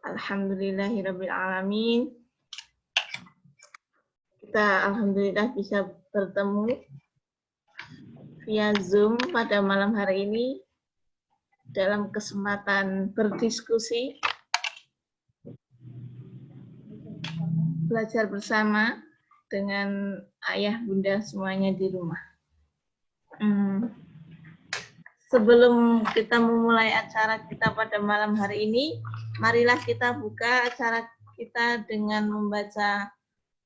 Alhamdulillahirabbil alamin. Kita alhamdulillah bisa bertemu via Zoom pada malam hari ini dalam kesempatan berdiskusi, belajar bersama dengan ayah bunda semuanya di rumah. Sebelum kita memulai acara kita pada malam hari ini, marilah kita buka acara kita dengan membaca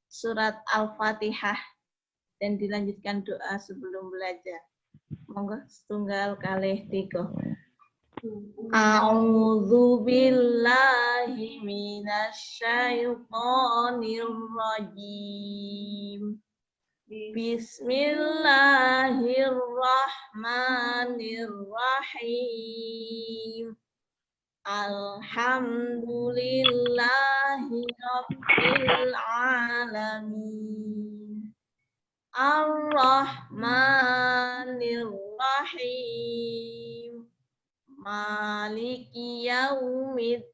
surat Al-Fatihah dan dilanjutkan doa sebelum belajar. Monggo setunggal kalih tiga. A'udzu billahi minasyaitonir rajim. Bismillahirrahmanirrahim. Alhamdulillahi rabbil alamin. Ar-Rahmanir-Rahim. Maliki yaumiddin.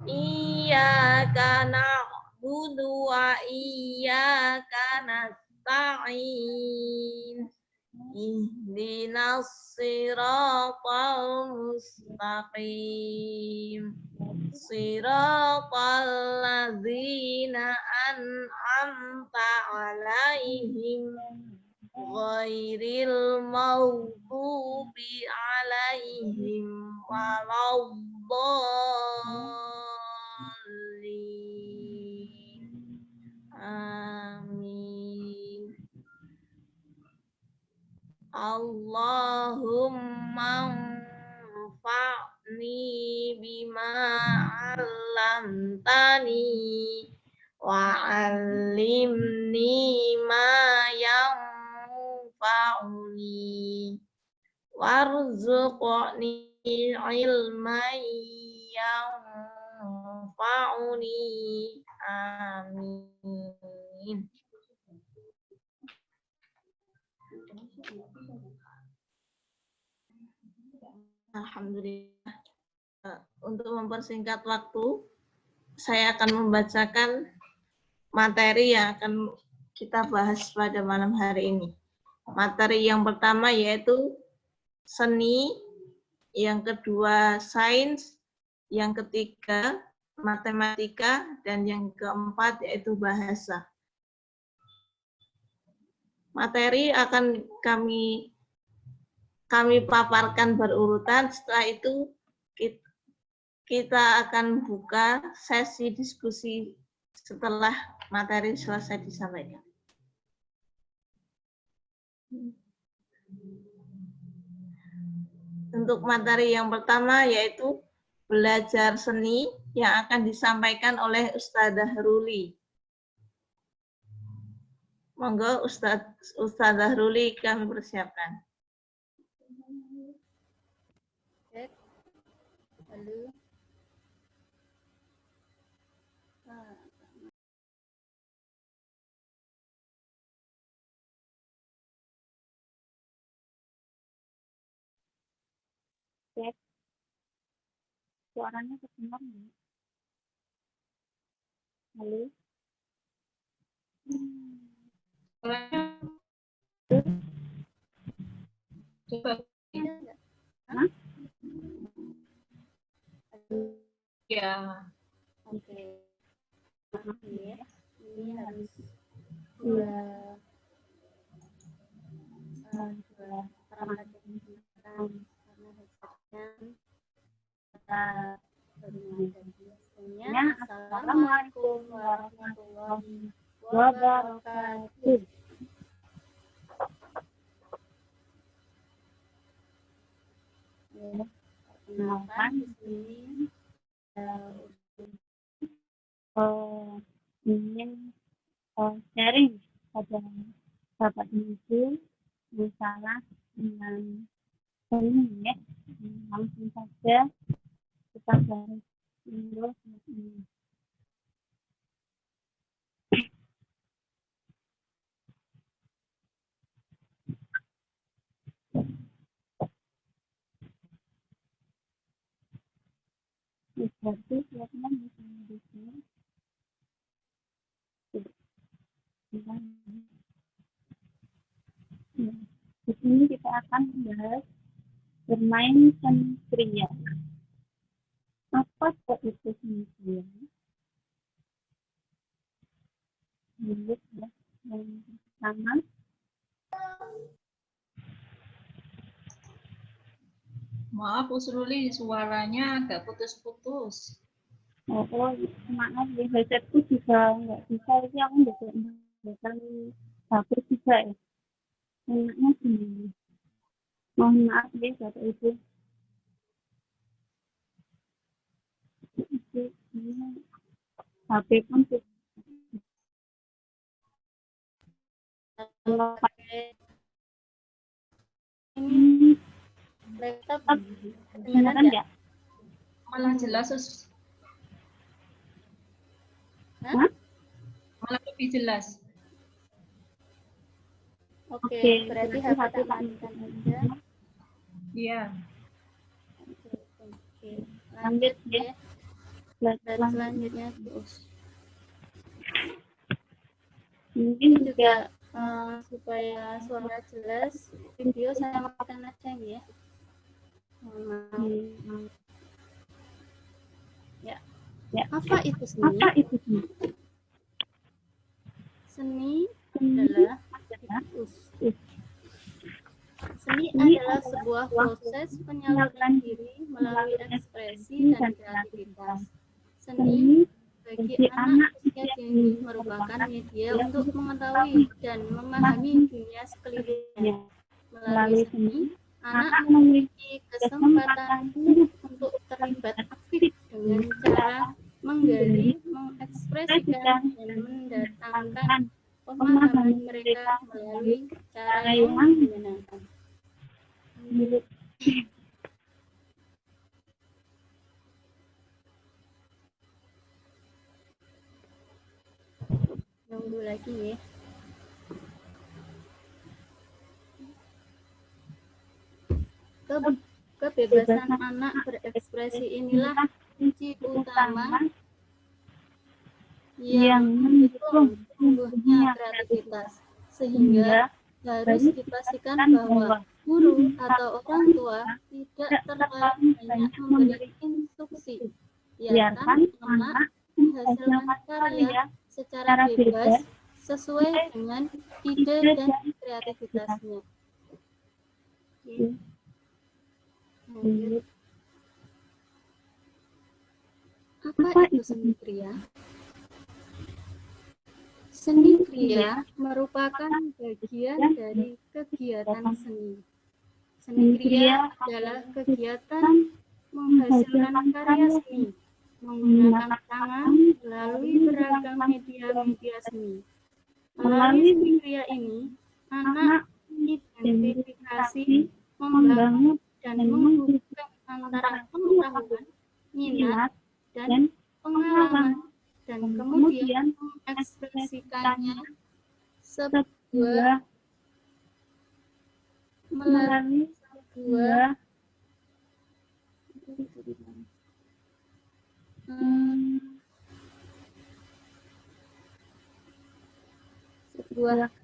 Iyyaka na'budu wa iyyaka nasta'in. Ihdinas siratal mustaqim. Siratal ladzina an'amta 'alaihim ghairil maghdubi 'alaihim waladdallin. Amin. Allahumma anfa'ni bima 'allamtani wa 'allimni ma yanfa'uni warzuqni ilman yanfa'uni. Amin. Alhamdulillah. Untuk mempersingkat waktu, saya akan membacakan materi yang akan kita bahas pada malam hari ini. Materi yang pertama yaitu seni, yang kedua sains, yang ketiga matematika, dan yang keempat yaitu bahasa. Materi akan kami paparkan berurutan. Setelah itu kita akan buka sesi diskusi setelah materi selesai disampaikan. Untuk materi yang pertama yaitu belajar seni yang akan disampaikan oleh Ustadzah Ruli. Monggo Ustadzah Ruli kami persiapkan. Halo. Cek. Suaranya kedengar nggak? Halo. Hah? Ya. Oke. Ya. Ini harus dua perangkat karena headsetnya kita bermain. Assalamualaikum warahmatullahi wabarakatuh. Perkenalkan di sini ingin sharing pada Bapak Ibu masalah dengan seni ya. Langsung saja kita bahas dulu ini. Berarti teman-teman bisa mendukung. Di sini kita akan membahas bermain seni pria. Apa itu seni pria? Menurut ya, yang pertama, Maaf, Usruli, suaranya agak putus-putus. oh maaf ya, headsetku juga nggak bisa, jadi aku nggak HP juga ya. Enaknya gini. Mohon maaf ya, Bapak Ibu. Ini HP pun kalau pakai ini ini laptop kedengaran nggak? Malah jelas, Hah? malah lebih jelas. Oke, berarti HP tak matikan aja. Iya. Oke, lanjut ya. Slide Dan selanjutnya terus. mungkin Ini juga supaya suara jelas, video saya matikan aja ya. Mohon maaf. Ya. Apa itu seni? apa itu sih? Seni adalah Seni adalah sebuah proses penyaluran diri melalui ekspresi dan kreativitas. Seni bagi anak usia dini merupakan media untuk mengetahui dan memahami dunia sekelilingnya. Melalui seni, anak memiliki kesempatan untuk terlibat aktif dengan cara menggali, mengekspresikan, dan mendatangkan pemahaman mereka melalui cara yang menyenangkan. Nunggu lagi ya. Kebebasan anak berekspresi inilah kunci utama yang mendukung tumbuhnya kreativitas, sehingga harus dipastikan bahwa guru atau orang tua tidak terlalu banyak memberi instruksi, biarkan anak menghasilkan karya secara bebas sesuai dengan ide dan kreativitasnya. Lanjut. Apa itu seni kriya? Seni kriya merupakan bagian dari kegiatan seni. Seni kriya adalah kegiatan menghasilkan karya seni menggunakan tangan melalui beragam media seni. Melalui seni kriya ini, anak identifikasi, membangun, dan menghubungkan antara pengetahuan, minat, dan pengalaman, dan kemudian mengekspresikannya melalui sebuah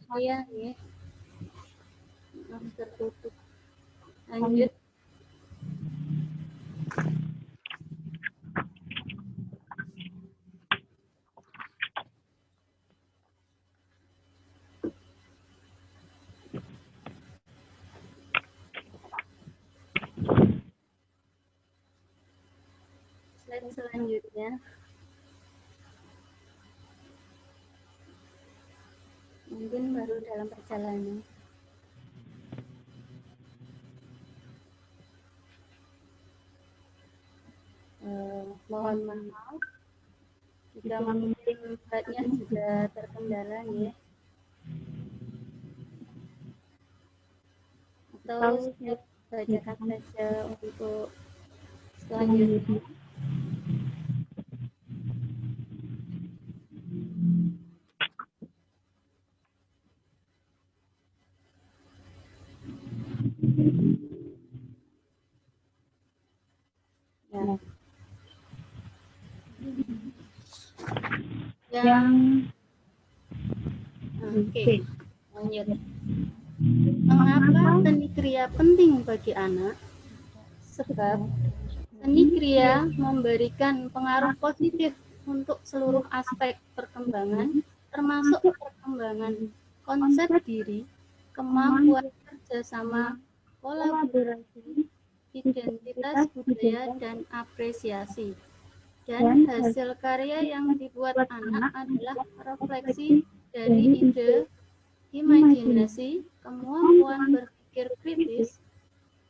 karya ya. Tertutup. Lanjut. Slide selanjutnya. Mungkin baru dalam perjalanan. Mohon maaf jika mungkin slide-nya juga terkendala ya. Atau saya bacakan saja untuk selanjutnya. Ya. yang Oke, lanjut. Mengapa seni kriya penting bagi anak? Sebab seni kriya memberikan pengaruh positif untuk seluruh aspek perkembangan, termasuk perkembangan konsep diri, kemampuan kerjasama, kolaborasi, identitas budaya, dan apresiasi. Dan hasil karya yang dibuat anak adalah refleksi dari ide, imajinasi, kemampuan berpikir kritis,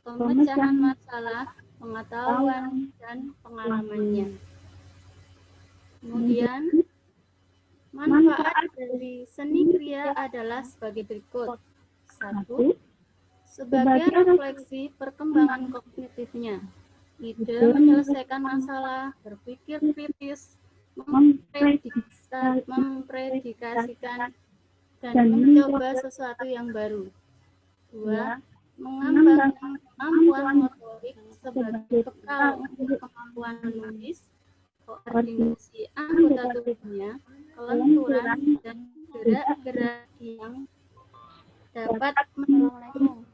pemecahan masalah, pengetahuan, dan pengalamannya. Kemudian, manfaat dari seni kriya adalah sebagai berikut. 1. Sebagai refleksi perkembangan kognitifnya. Ide menyelesaikan masalah, berpikir kritis, mempredikasikan, dan mencoba sesuatu yang baru. 2. Mengembangkan kemampuan motorik sebagai bekal untuk kemampuan menulis, koordinasi anggota tubuhnya, kelenturan, dan gerak-gerak yang dapat mendorong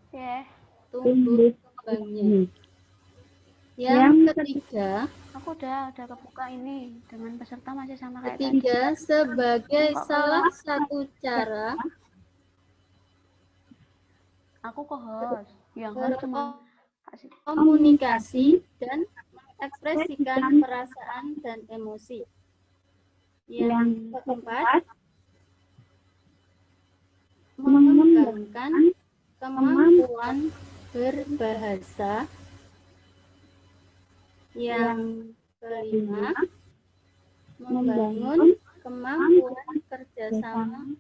tumbuh kembangnya. Yang ketiga, aku udah kebuka ini dengan peserta masih sama kayak ketiga sebagai salah satu cara aku host yang host cuma komunikasi dan mengekspresikan perasaan dan emosi. Yang keempat, mengembangkan kemampuan berbahasa. Yang kelima, membangun kemampuan kerjasama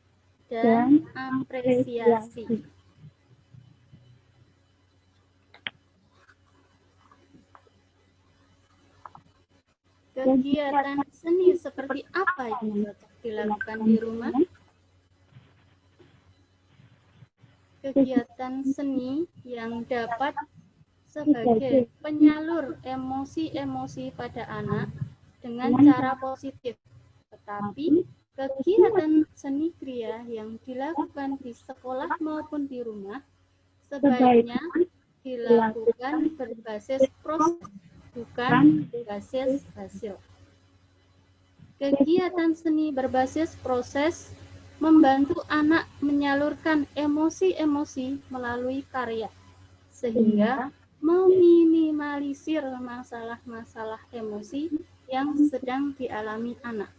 dan apresiasi. Kegiatan seni seperti apa yang cocok dilakukan di rumah? Kegiatan seni yang dapat sebagai penyalur emosi-emosi pada anak dengan cara positif. Tetapi kegiatan seni kriya yang dilakukan di sekolah maupun di rumah sebaiknya dilakukan berbasis proses, bukan berbasis hasil. Kegiatan seni berbasis proses membantu anak menyalurkan emosi-emosi melalui karya, sehingga meminimalisir masalah-masalah emosi yang sedang dialami anak.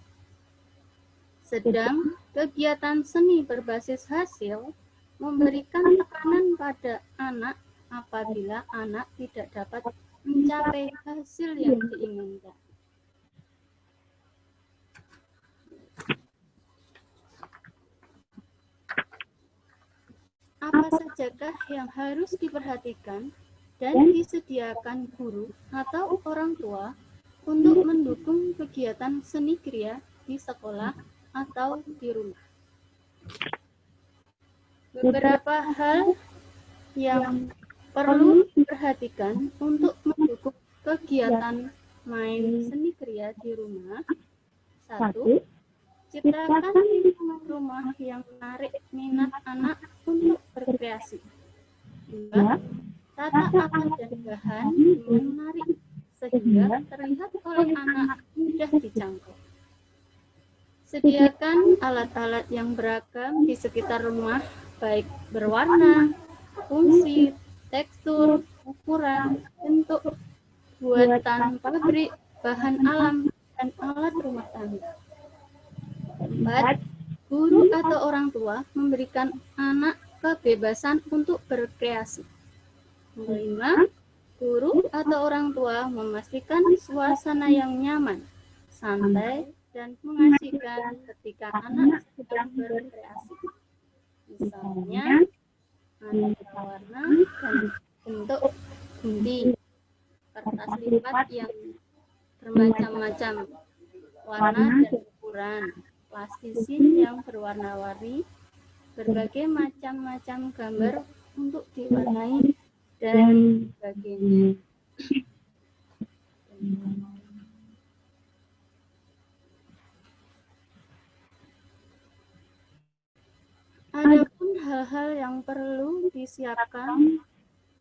Sedang kegiatan seni berbasis hasil memberikan tekanan pada anak apabila anak tidak dapat mencapai hasil yang diinginkan. Apa sajakah yang harus diperhatikan dan disediakan guru atau orang tua untuk mendukung kegiatan seni kriya di sekolah atau di rumah? Beberapa hal yang perlu diperhatikan untuk mendukung kegiatan main seni kriya di rumah. 1. Ciptakan lingkungan rumah yang menarik minat anak untuk berkreasi. 2. Tata alat dan bahan yang menarik sehingga terlihat oleh anak mudah dijangkau. Sediakan alat-alat yang beragam di sekitar rumah, baik berwarna, fungsi, tekstur, ukuran, bentuk, buatan pabrik, bahan alam, dan alat rumah tangga. 4. Guru atau orang tua memberikan anak kebebasan untuk berkreasi. 5. Guru atau orang tua memastikan suasana yang nyaman, santai, dan mengasihkan ketika anak sedang berkreasi. Misalnya, aneka warna dan bentuk gunting, kertas lipat yang bermacam-macam warna dan ukuran, plastisin yang berwarna-warni, berbagai macam-macam gambar untuk diwarnai, dan sebagainya. yang perlu disiapkan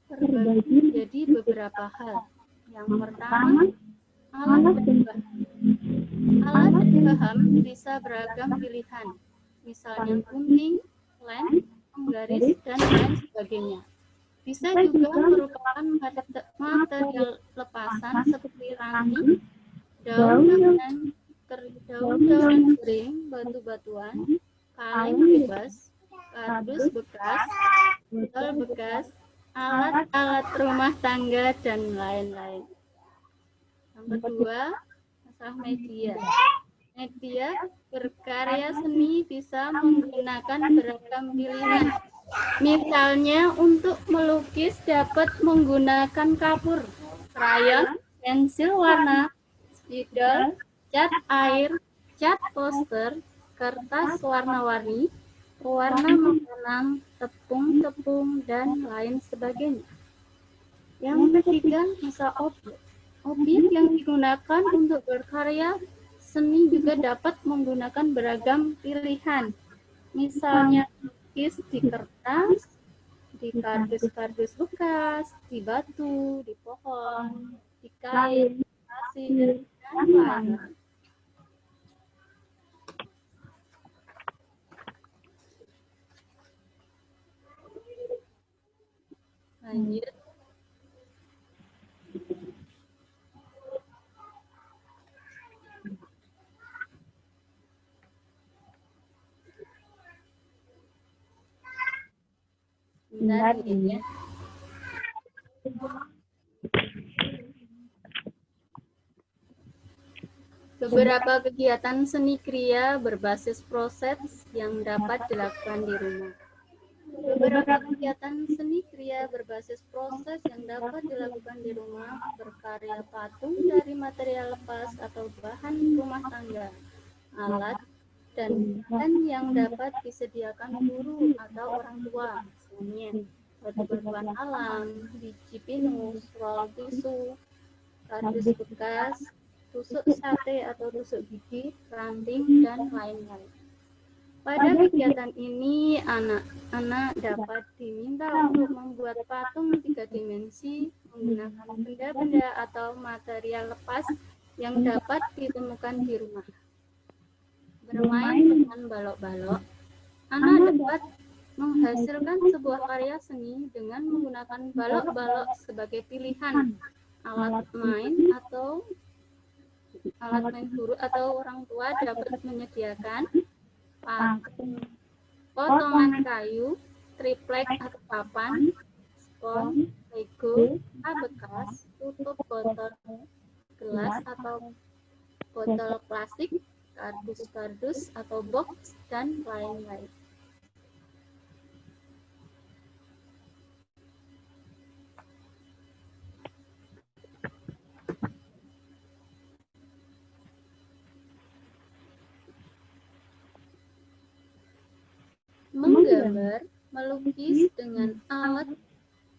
terbagi menjadi beberapa hal. Yang pertama, alat dan bahan. Alat dan bahan bisa beragam pilihan, misalnya gunting, lem, penggaris, dan lain sebagainya. Bisa juga merupakan material lepasan seperti ranting, daun-daunan kering, batu-batuan, kaleng bebas, kardus bekas, botol bekas, alat-alat rumah tangga, dan lain-lain. Yang kedua, masalah media. Media berkarya seni bisa menggunakan beragam pilihan. Misalnya untuk melukis dapat menggunakan kapur, krayon, pensil warna, spidol, cat air, cat poster, kertas warna-warni, pewarna makanan, tepung-tepung, dan lain sebagainya. Yang ketiga, masalah objek. Objek yang digunakan untuk berkarya seni juga dapat menggunakan beragam pilihan. Misalnya lukis di kertas, di kardus-kardus bekas, di batu, di pohon, di kain, pasir, dan lain-lain. Lanjut. Bentar ya. Beberapa kegiatan seni kriya berbasis proses yang dapat dilakukan di rumah. Beberapa kegiatan seni kriya berbasis proses yang dapat dilakukan di rumah, berkarya patung dari material lepas atau bahan rumah tangga, alat, dan bahan yang dapat disediakan guru atau orang tua, misalnya batu-batuan alam, biji pinus, roll tisu, kardus bekas, tusuk sate atau tusuk gigi, ranting, dan lain-lain. Pada kegiatan ini, anak-anak dapat diminta untuk membuat patung 3 dimensi menggunakan benda-benda atau material lepas yang dapat ditemukan di rumah. Bermain dengan balok-balok, anak dapat menghasilkan sebuah karya seni dengan menggunakan balok-balok sebagai pilihan alat main atau alat main guru atau orang tua dapat menyediakan patung, potongan kayu, triplek atau papan, spons, lego, bekas, tutup botol gelas atau botol plastik, kardus-kardus atau box, dan lain-lain. Menggambar, melukis dengan alat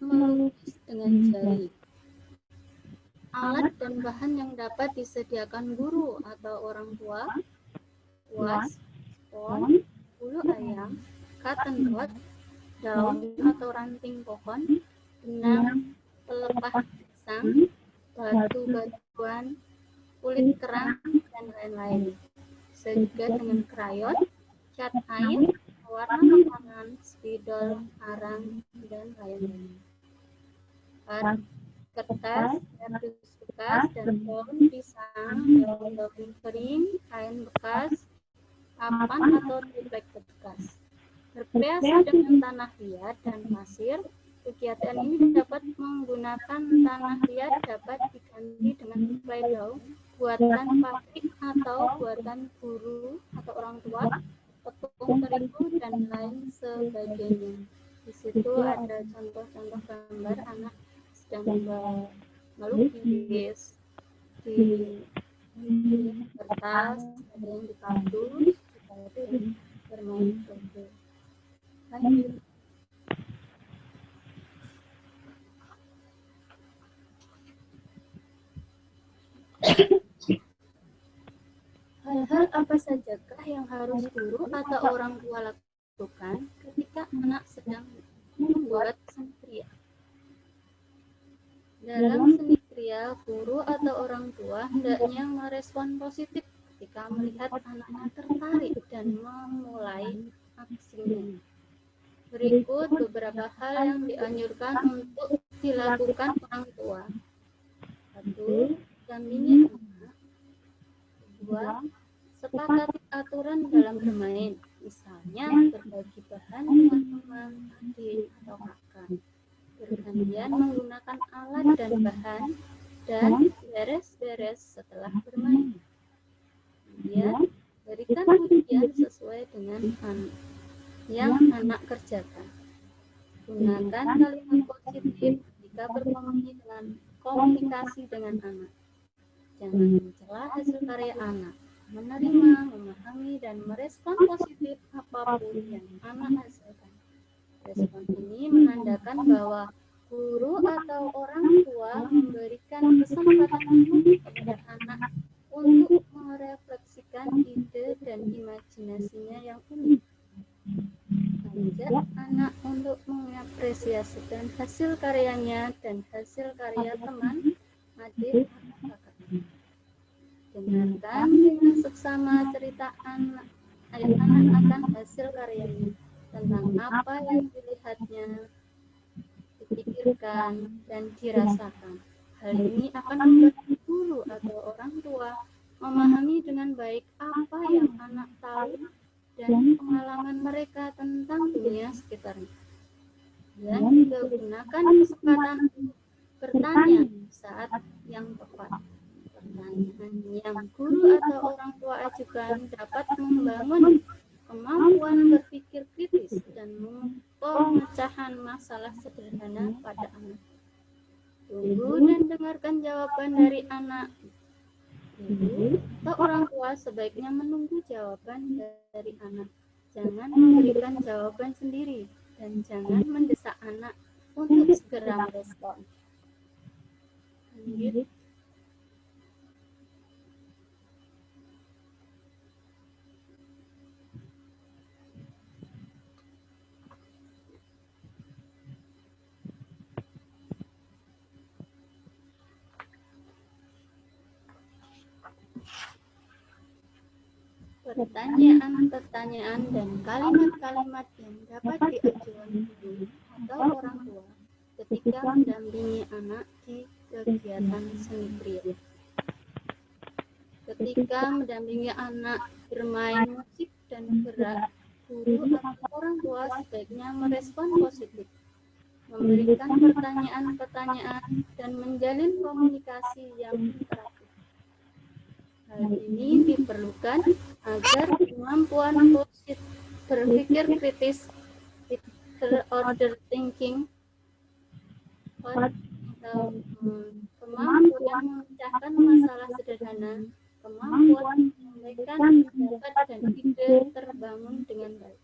melukis dengan jari. Alat dan bahan yang dapat disediakan guru atau orang tua, kuas, spons, bulu ayam, cotton bud, daun atau ranting pohon, benang, pelepah pisang, batu-batuan, kulit kerang, dan lain-lain. Juga dengan krayon, cat air, warna makanan, spidol, arang, dan lain-lain. Kertas, kardus bekas, dan daun pisang, daun kering, kain bekas, papan atau triplek bekas. Berkreasi dengan tanah liat dan pasir, kegiatan ini dapat menggunakan tanah liat dapat diganti dengan playdough, buatan pabrik atau buatan guru atau orang tua, tepung terigu, dan lain sebagainya. Di situ ada contoh-contoh gambar anak sedang melukis di kertas, ada yang di kardus, ada yang bermain Lego. Lanjut. Hal-hal apa sajakah yang harus guru atau orang tua lakukan ketika anak sedang membuat seni kriya. Dalam seni kriya, guru atau orang tua hendaknya merespon positif ketika melihat anaknya tertarik dan memulai aksinya. Berikut beberapa hal yang dianjurkan untuk dilakukan orang tua. 1. Dampingi anak. 2. Sepakati aturan dalam bermain, misalnya berbagi bahan dengan teman, adik, atau kakak. Bergantian menggunakan alat dan bahan, dan beres-beres setelah bermain. Kemudian, berikan pujian sesuai dengan yang anak kerjakan. Gunakan kalimat positif jika komunikasi dengan anak. Jangan mencela hasil karya anak. Menerima, memahami, dan merespon positif apapun yang anak hasilkan. Respon ini menandakan bahwa guru atau orang tua memberikan kesempatan kepada anak untuk merefleksikan ide dan imajinasinya yang unik. Ajak anak untuk mengapresiasikan hasil karyanya dan hasil karya teman, adik, atau kakak. Dengarkan dengan seksama cerita anak akan hasil karyanya, tentang apa yang dilihatnya, dipikirkan, dan dirasakan. Hal ini akan membantu guru atau orang tua memahami dengan baik apa yang anak tahu dan pengalaman mereka tentang dunia sekitarnya. Dan juga gunakan kesempatan bertanya saat yang tepat. Pertanyaan yang guru atau orang tua ajukan dapat membangun kemampuan berpikir kritis dan pemecahan masalah sederhana pada anak. Tunggu dan dengarkan jawaban dari anak. Guru atau orang tua sebaiknya menunggu jawaban dari anak. Jangan memberikan jawaban sendiri dan jangan mendesak anak untuk segera merespon. Lanjut. Pertanyaan-pertanyaan dan kalimat-kalimat yang dapat diajukan guru atau orang tua ketika mendampingi anak di kegiatan seni kriya. Ketika mendampingi anak bermain musik dan gerak, guru atau orang tua sebaiknya merespon positif, memberikan pertanyaan-pertanyaan, dan menjalin komunikasi yang interaktif. Hal ini diperlukan agar kemampuan berpikir kritis, order thinking, atau kemampuan memecahkan masalah sederhana, kemampuan menyampaikan pendapat dan ide terbangun dengan baik.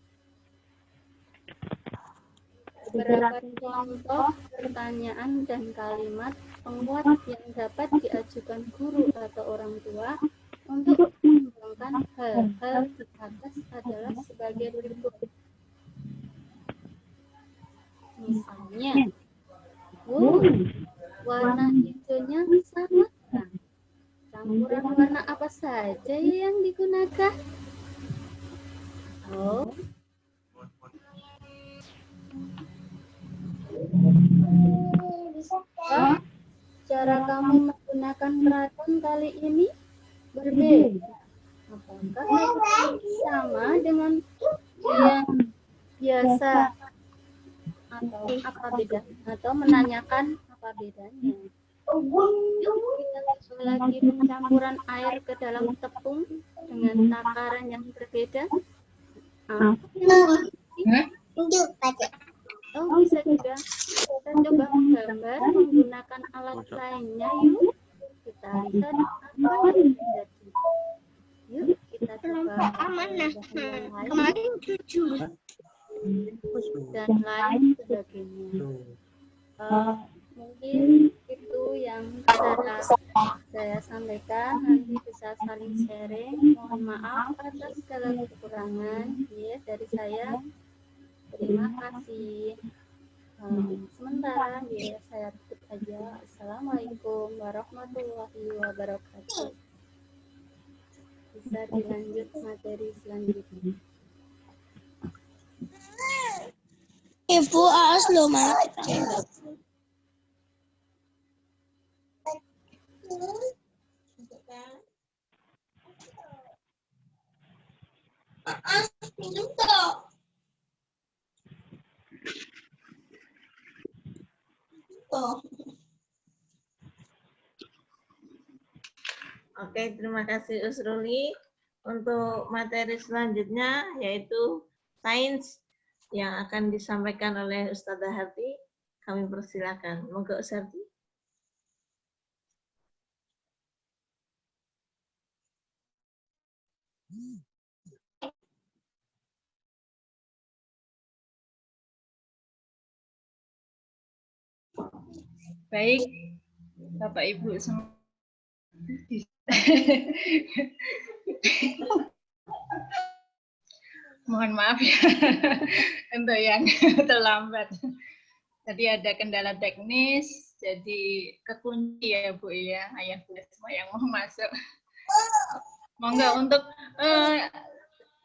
Beberapa contoh pertanyaan dan kalimat penguat yang dapat diajukan guru atau orang tua untuk mengembangkan hal-hal di atas adalah sebagai berikut. Misalnya, warna hijaunya sangat terang. Campuran warna apa saja yang digunakan? Oh, cara kamu menggunakan keraton kali ini berbeda. Apakah sama dengan yang biasa atau apa beda? Atau menanyakan apa bedanya? Yuk kita coba lagi pencampuran air ke dalam tepung dengan takaran yang berbeda. Oh, bisa juga. Kita coba menggambar menggunakan alat lainnya yuk. Kita lihat apa yang terjadi. Yuk kita coba kemarin 7 dan lain sebagainya. Mungkin itu yang bisa saya sampaikan. Nanti bisa saling sharing. Mohon maaf atas segala kekurangan ya dari saya. Terima kasih. Sementara ya saya tutup aja. Assalamualaikum warahmatullahi wabarakatuh. Bisa dilanjut materi selanjutnya. Ibu awas lo malah kecil. Minum toh. Oke, terima kasih Usruli. Untuk materi selanjutnya yaitu sains yang akan disampaikan oleh Ustazah Harti. Kami persilakan. Monggo Ustazah Harti. Baik, Bapak Ibu semua. Mohon maaf ya untuk yang terlambat. Tadi ada kendala teknis, jadi kekunci ya Bu ya, ayah bunda semua yang mau masuk. Monggo untuk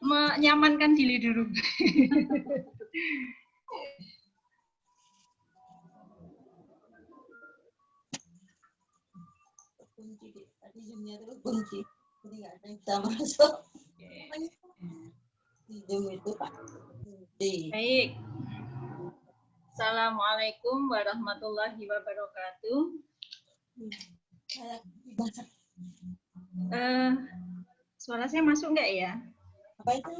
menyamankan diri dulu. Tadi Zoom-nya itu kunci, jadi nggak ada yang bisa masuk. Di Zoom itu Pak. Baik. Assalamualaikum warahmatullahi wabarakatuh. Suara saya masuk nggak ya? Apa itu?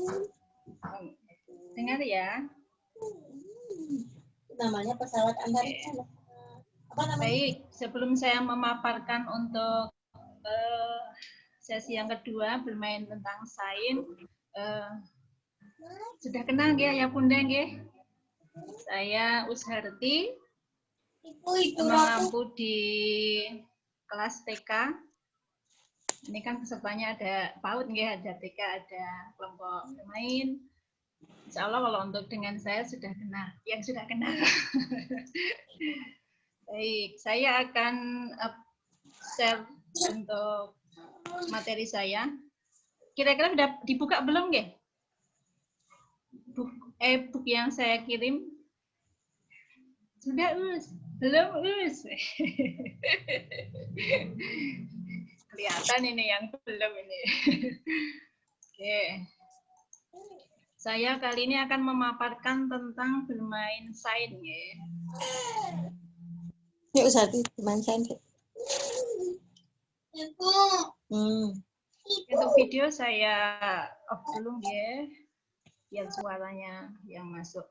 Dengar ya? Namanya pesawat antariksa. Apa namanya? Baik, sebelum saya memaparkan untuk sesi yang kedua bermain tentang sains, sudah kenal nggih ya Bunda nggih? Saya Usharti, mengampu di kelas TK. Ini kan pesertanya ada PAUD nggih, ada TK, ada kelompok bermain. Insya Allah kalau untuk dengan saya sudah kenal, yang sudah kenal. Baik, saya akan share untuk materi saya. Kira-kira sudah dibuka belum nggih? E-book yang saya kirim. Sudah, Us? Belum, Us? Kelihatan ini yang belum ini. Oke. Saya kali ini akan memaparkan tentang bermain sains. Yuk Ustaz, bermain sains. Untuk video saya off dulu ya, biar suaranya yang masuk.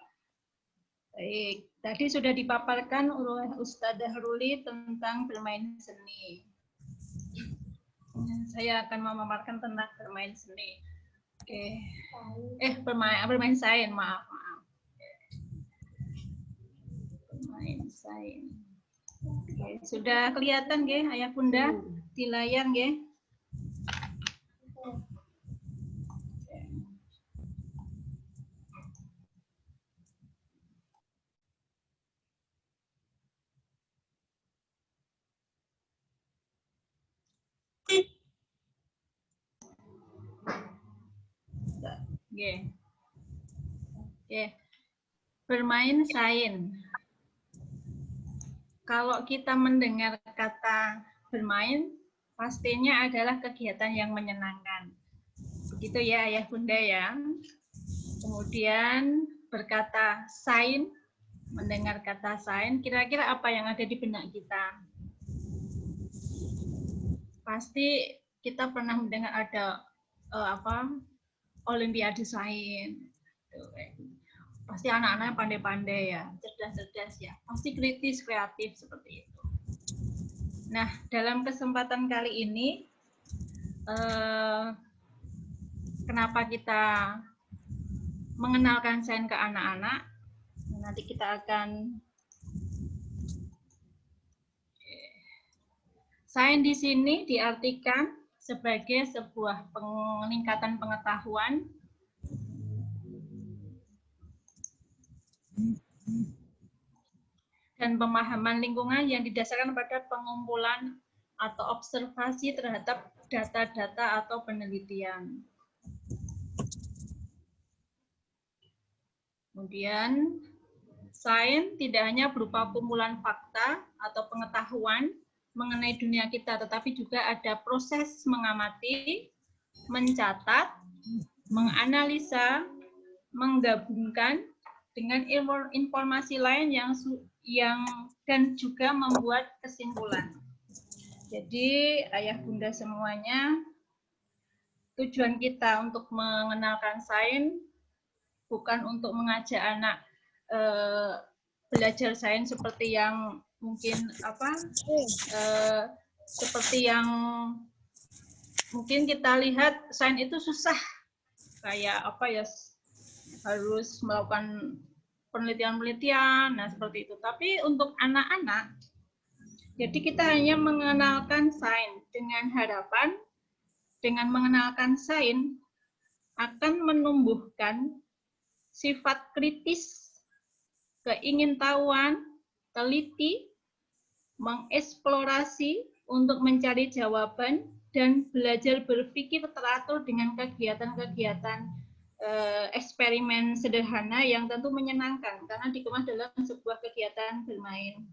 Baik, tadi sudah dipaparkan oleh Ustazah Ruli tentang bermain seni. Saya akan memaparkan tentang bermain seni. Oke. Bermain sains, maaf. Bermain sains. Oke, sudah kelihatan nggih Ayah Bunda di layar nggih? Oke. Bermain sains. Kalau kita mendengar kata bermain, pastinya adalah kegiatan yang menyenangkan. Begitu ya Ayah Bunda ya. Kemudian berkata sains, mendengar kata sains, kira-kira apa yang ada di benak kita? Pasti kita pernah mendengar ada Olimpiade sains. Pasti anak-anak pandai-pandai ya, cerdas-cerdas ya, pasti kritis, kreatif seperti itu. Nah, dalam kesempatan kali ini, kenapa kita mengenalkan sains ke anak-anak? Nanti kita akan sains di sini diartikan sebagai sebuah peningkatan pengetahuan dan pemahaman lingkungan yang didasarkan pada pengumpulan atau observasi terhadap data-data atau penelitian. Kemudian, sains tidak hanya berupa kumpulan fakta atau pengetahuan mengenai dunia kita, tetapi juga ada proses mengamati, mencatat, menganalisa, menggabungkan dengan informasi lain dan juga membuat kesimpulan. Jadi, ayah bunda semuanya, tujuan kita untuk mengenalkan sains bukan untuk mengajak anak belajar sains seperti yang mungkin seperti yang mungkin kita lihat sains itu susah, kayak harus melakukan penelitian-penelitian, nah seperti itu. Tapi untuk anak-anak, jadi kita hanya mengenalkan sains dengan harapan, dengan mengenalkan sains akan menumbuhkan sifat kritis, keingintahuan, teliti, mengeksplorasi untuk mencari jawaban, dan belajar berpikir teratur dengan kegiatan-kegiatan eksperimen sederhana yang tentu menyenangkan, karena dikemas dalam sebuah kegiatan bermain.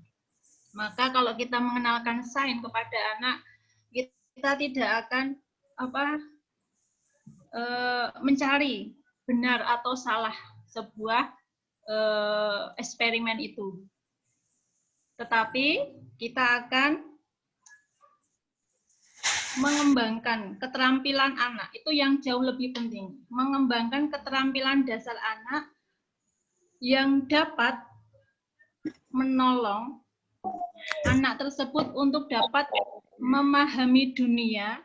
Maka kalau kita mengenalkan sains kepada anak, kita tidak akan mencari benar atau salah sebuah eksperimen itu. Tetapi kita akan mengembangkan keterampilan anak, itu yang jauh lebih penting. Mengembangkan keterampilan dasar anak yang dapat menolong anak tersebut untuk dapat memahami dunia,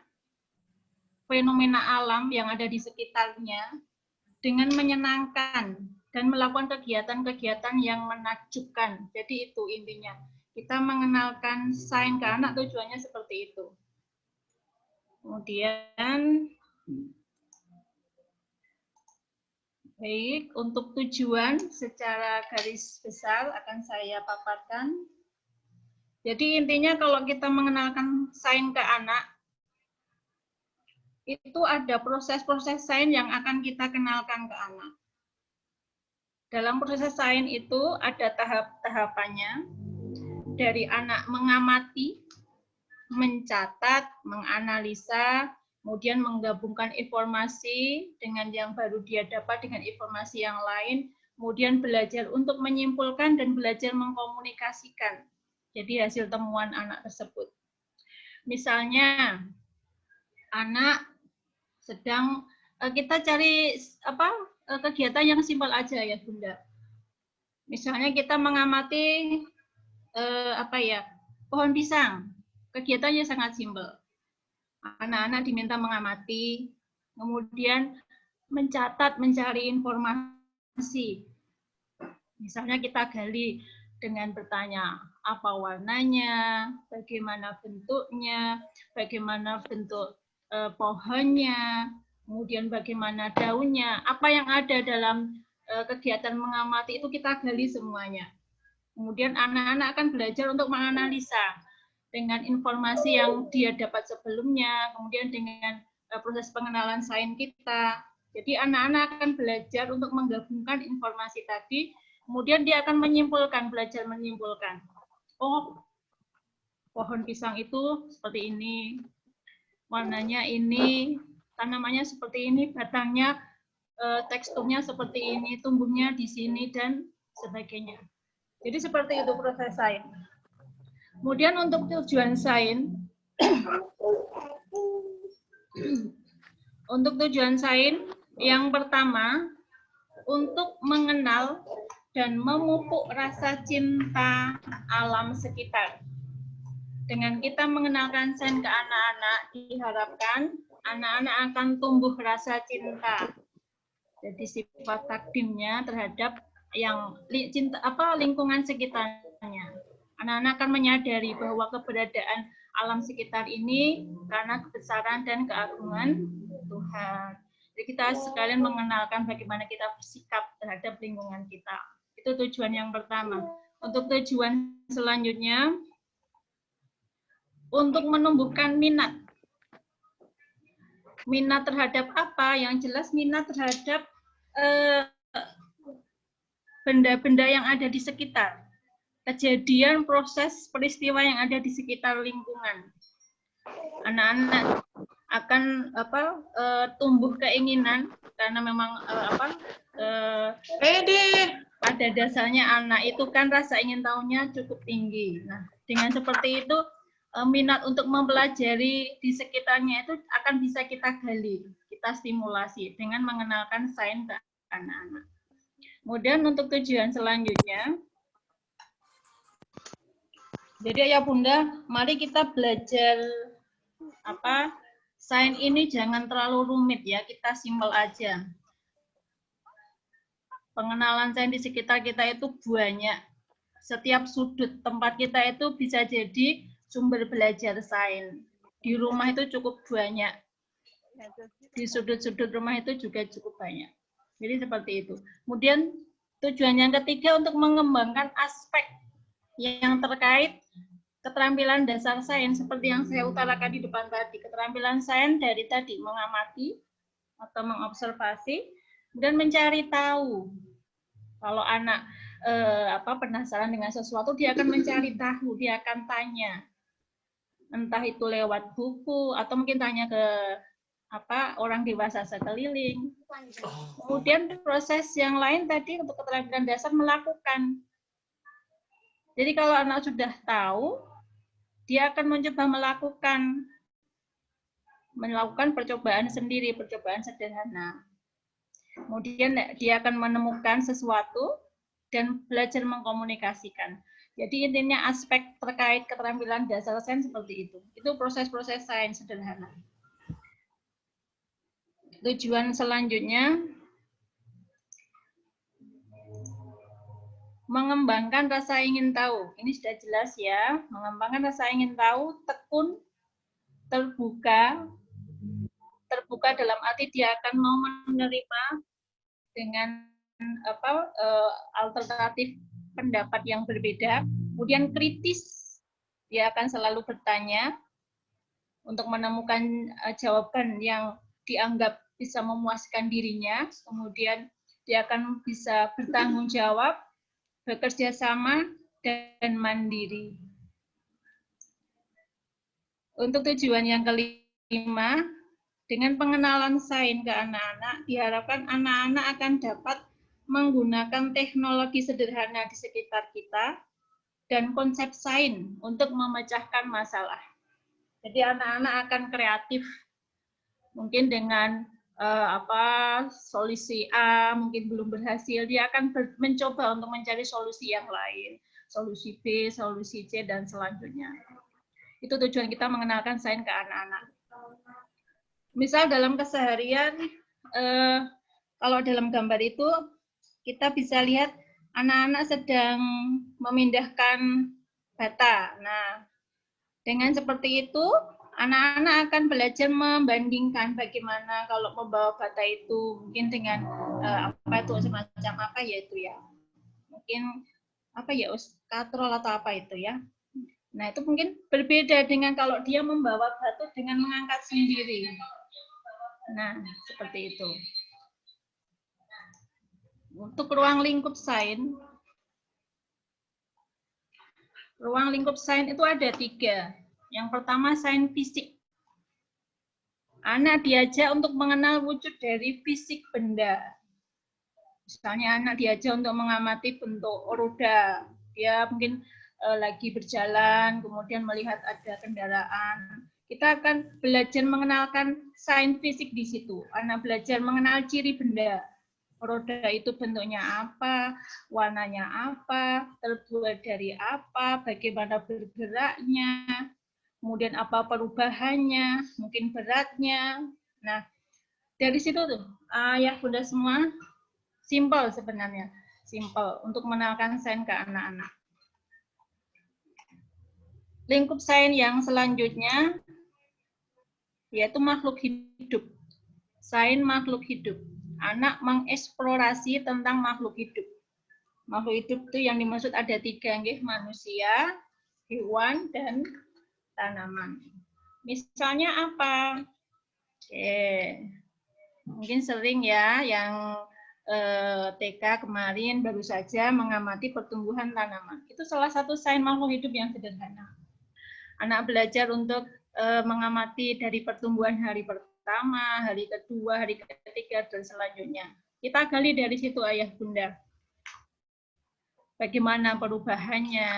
fenomena alam yang ada di sekitarnya dengan menyenangkan dan melakukan kegiatan-kegiatan yang menakjubkan. Jadi itu intinya. Kita mengenalkan sains ke anak, tujuannya seperti itu. Kemudian, baik, untuk tujuan secara garis besar akan saya paparkan. Jadi intinya kalau kita mengenalkan sains ke anak, itu ada proses-proses sains yang akan kita kenalkan ke anak. Dalam proses sains itu ada tahap-tahapannya, dari anak mengamati, mencatat, menganalisa, kemudian menggabungkan informasi dengan yang baru dia dapat dengan informasi yang lain, kemudian belajar untuk menyimpulkan dan belajar mengkomunikasikan. Jadi hasil temuan anak tersebut. Misalnya, anak sedang, kita cari kegiatan yang simpel aja ya Bunda. Misalnya kita mengamati pohon pisang. Kegiatannya sangat simpel. Anak-anak diminta mengamati, kemudian mencatat, mencari informasi. Misalnya kita gali dengan bertanya, apa warnanya, bagaimana bentuknya, bagaimana bentuk pohonnya, kemudian bagaimana daunnya, apa yang ada dalam kegiatan mengamati itu kita gali semuanya. Kemudian anak-anak akan belajar untuk menganalisa dengan informasi yang dia dapat sebelumnya, kemudian dengan proses pengenalan sains kita. Jadi anak-anak akan belajar untuk menggabungkan informasi tadi, kemudian dia akan menyimpulkan, belajar menyimpulkan. Oh, pohon pisang itu seperti ini, warnanya ini, tanamannya seperti ini, batangnya, teksturnya seperti ini, tumbuhnya di sini, dan sebagainya. Jadi seperti itu proses sains. Kemudian untuk tujuan sains, yang pertama, untuk mengenal dan memupuk rasa cinta alam sekitar. Dengan kita mengenalkan sains ke anak-anak, diharapkan anak-anak akan tumbuh rasa cinta. Jadi sifat takdimnya terhadap lingkungan sekitarnya. Anak-anak akan menyadari bahwa keberadaan alam sekitar ini karena kebesaran dan keagungan Tuhan. Jadi kita sekalian mengenalkan bagaimana kita bersikap terhadap lingkungan kita. Itu tujuan yang pertama. Untuk tujuan selanjutnya, untuk menumbuhkan minat. Minat terhadap apa? Yang jelas minat terhadap benda-benda yang ada di sekitar. Kejadian, proses, peristiwa yang ada di sekitar lingkungan. Anak-anak akan tumbuh keinginan karena memang pada dasarnya anak itu kan rasa ingin tahunya cukup tinggi. Nah, dengan seperti itu minat untuk mempelajari di sekitarnya itu akan bisa kita gali, kita stimulasi dengan mengenalkan sains ke anak-anak. Kemudian untuk tujuan selanjutnya, jadi ayah bunda, mari kita belajar sains ini jangan terlalu rumit ya, kita simpel aja. Pengenalan sains di sekitar kita itu banyak. Setiap sudut tempat kita itu bisa jadi sumber belajar sains. Di rumah itu cukup banyak. Di sudut-sudut rumah itu juga cukup banyak. Jadi seperti itu. Kemudian tujuan yang ketiga untuk mengembangkan aspek yang terkait keterampilan dasar sains seperti yang saya utarakan di depan tadi. Keterampilan sains dari tadi mengamati atau mengobservasi dan mencari tahu. Kalau anak penasaran dengan sesuatu, dia akan mencari tahu, dia akan tanya. Entah itu lewat buku atau mungkin tanya ke orang dewasa sekeliling. Kemudian proses yang lain tadi untuk keterampilan dasar melakukan. Jadi kalau anak sudah tahu, dia akan mencoba melakukan percobaan sendiri, percobaan sederhana. Kemudian dia akan menemukan sesuatu dan belajar mengkomunikasikan. Jadi intinya aspek terkait keterampilan dasar sains seperti itu. Itu proses-proses sains sederhana. Tujuan selanjutnya, mengembangkan rasa ingin tahu. Ini sudah jelas ya. Mengembangkan rasa ingin tahu, tekun, terbuka dalam arti dia akan mau menerima dengan alternatif pendapat yang berbeda. Kemudian kritis, dia akan selalu bertanya untuk menemukan jawaban yang dianggap bisa memuaskan dirinya. Kemudian dia akan bisa bertanggung jawab, bekerja sama, dan mandiri. Untuk tujuan yang kelima, dengan pengenalan sains ke anak-anak, diharapkan anak-anak akan dapat menggunakan teknologi sederhana di sekitar kita dan konsep sains untuk memecahkan masalah. Jadi anak-anak akan kreatif, mungkin dengan solusi A mungkin belum berhasil, dia akan mencoba untuk mencari solusi yang lain, solusi B, solusi C, dan selanjutnya. Itu tujuan kita mengenalkan sains ke anak-anak. Misal dalam keseharian, kalau dalam gambar itu kita bisa lihat anak-anak sedang memindahkan bata. Nah, dengan seperti itu, anak-anak akan belajar membandingkan bagaimana kalau membawa bata itu mungkin dengan semacam apa ya itu ya. Mungkin katrol atau apa itu ya. Nah, itu mungkin berbeda dengan kalau dia membawa batu dengan mengangkat sendiri. Nah, seperti itu. Untuk ruang lingkup sains itu ada 3. Yang pertama, sains fisik. Anak diajak untuk mengenal wujud dari fisik benda. Misalnya anak diajak untuk mengamati bentuk roda. Dia mungkin lagi berjalan, kemudian melihat ada kendaraan. Kita akan belajar mengenalkan sains fisik di situ. Anak belajar mengenal ciri benda. Roda itu bentuknya apa, warnanya apa, terbuat dari apa, bagaimana bergeraknya, kemudian apa perubahannya, mungkin beratnya. Nah, dari situ tuh, ayah bunda semua, simple sebenarnya. Simple untuk mengenalkan sains ke anak-anak. Lingkup sains yang selanjutnya, yaitu makhluk hidup. Sains makhluk hidup. Anak mengeksplorasi tentang makhluk hidup. Makhluk hidup itu yang dimaksud ada 3, nggih, manusia, hewan, dan tanaman. Misalnya apa? Mungkin sering ya yang TK kemarin baru saja mengamati pertumbuhan tanaman. Itu salah satu sains makhluk hidup yang sederhana. Anak belajar untuk mengamati dari pertumbuhan hari pertama, hari kedua, hari ketiga, dan selanjutnya. Kita gali dari situ, ayah bunda. Bagaimana perubahannya,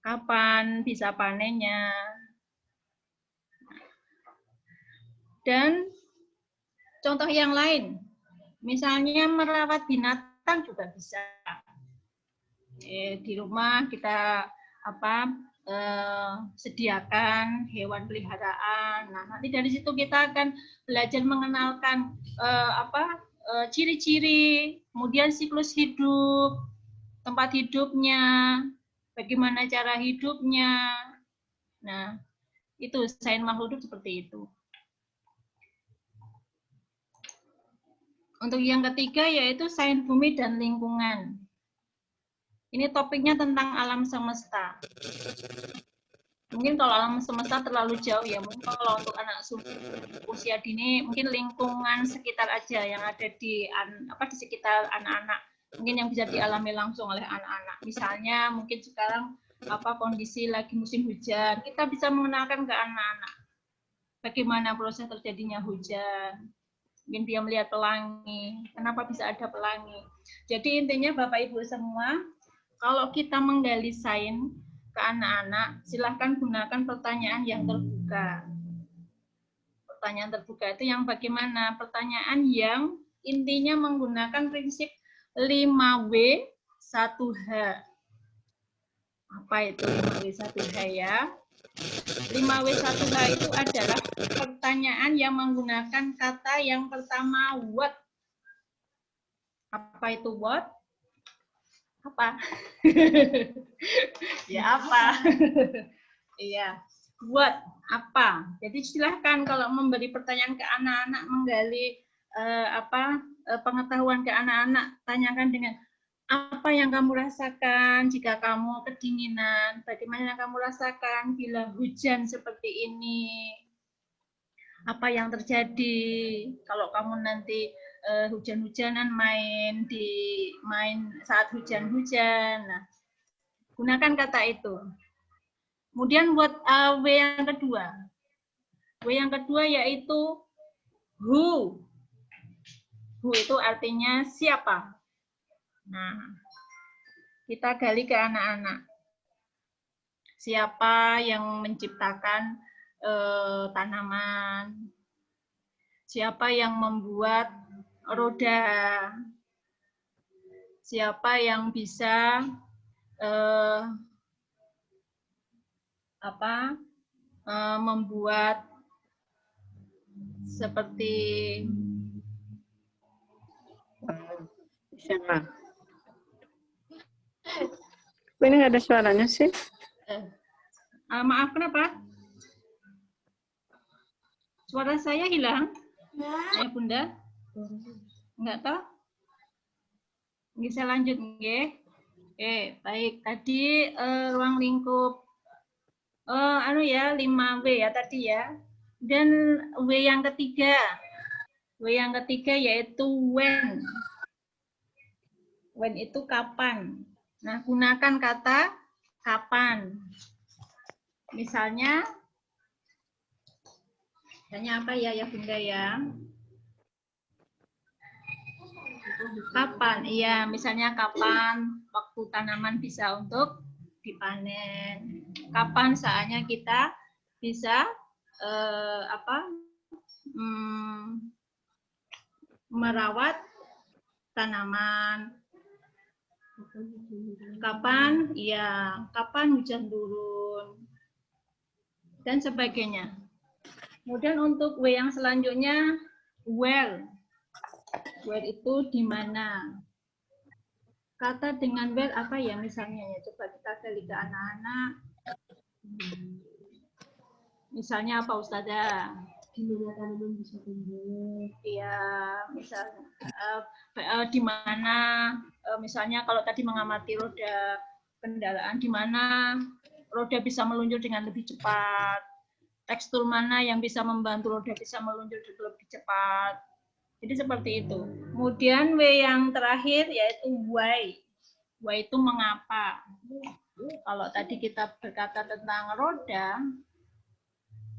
kapan bisa panennya, dan contoh yang lain. Misalnya merawat binatang juga bisa. Di rumah kita sediakan hewan peliharaan. Nah, nanti dari situ kita akan belajar mengenalkan ciri-ciri, kemudian siklus hidup, tempat hidupnya, bagaimana cara hidupnya. Nah, itu sains makhluk hidup seperti itu. Untuk yang ketiga yaitu sains bumi dan lingkungan. Ini topiknya tentang alam semesta. Mungkin kalau alam semesta terlalu jauh ya, mungkin kalau untuk anak usia dini mungkin lingkungan sekitar aja yang ada di sekitar anak-anak. Mungkin yang bisa dialami langsung oleh anak-anak. Misalnya mungkin sekarang kondisi lagi musim hujan, kita bisa mengenalkan ke anak-anak bagaimana proses terjadinya hujan. Mungkin dia melihat pelangi, kenapa bisa ada pelangi. Jadi intinya Bapak Ibu semua, kalau kita menggali sains ke anak-anak, silahkan gunakan pertanyaan yang terbuka. Pertanyaan terbuka itu yang bagaimana? Pertanyaan yang intinya menggunakan prinsip 5W 1H. Apa itu 5W 1H ya? 5W 1H itu adalah pertanyaan yang menggunakan kata yang pertama what. Apa itu what? Apa? Ya apa? Iya. What? Apa? Jadi silahkan kalau memberi pertanyaan ke anak-anak, menggali pengetahuan ke anak-anak, tanyakan dengan apa yang kamu rasakan jika kamu kedinginan? Bagaimana yang kamu rasakan bila hujan seperti ini? Apa yang terjadi kalau kamu nanti hujan-hujanan main saat hujan-hujan? Nah, gunakan kata itu. Kemudian buat W yang kedua. W yang kedua yaitu who. Who itu artinya siapa? Nah, kita gali ke anak-anak. Siapa yang menciptakan tanaman? Siapa yang membuat roda? Siapa yang bisa membuat seperti Ini nggak ada suaranya sih. Maaf, kenapa? Suara saya hilang? Ya, Bunda? Enggak tahu? Bisa lanjut, nggih? Oke, baik. Tadi ruang lingkup 5W ya tadi ya. Dan W yang ketiga. W yang ketiga yaitu when. When itu kapan. Nah, gunakan kata kapan. Misalnya apa ya Bunda ya? Kapan? Iya, misalnya kapan waktu tanaman bisa untuk dipanen. Kapan saatnya kita bisa merawat tanaman. Kapan? Iya, kapan hujan turun. Dan sebagainya. Kemudian untuk W yang selanjutnya, where. Where itu di mana? Kata dengan where apa ya misalnya ya? Coba kita gali ke anak-anak. Misalnya apa Ustazah? Di mana tanaman bisa tumbuh? Iya, misalnya di mana misalnya kalau tadi mengamati roda kendaraan, di mana roda bisa meluncur dengan lebih cepat, tekstur mana yang bisa membantu roda bisa meluncur lebih cepat. Jadi seperti itu. Kemudian W yang terakhir yaitu why. Why itu mengapa. Kalau tadi kita berkata tentang roda,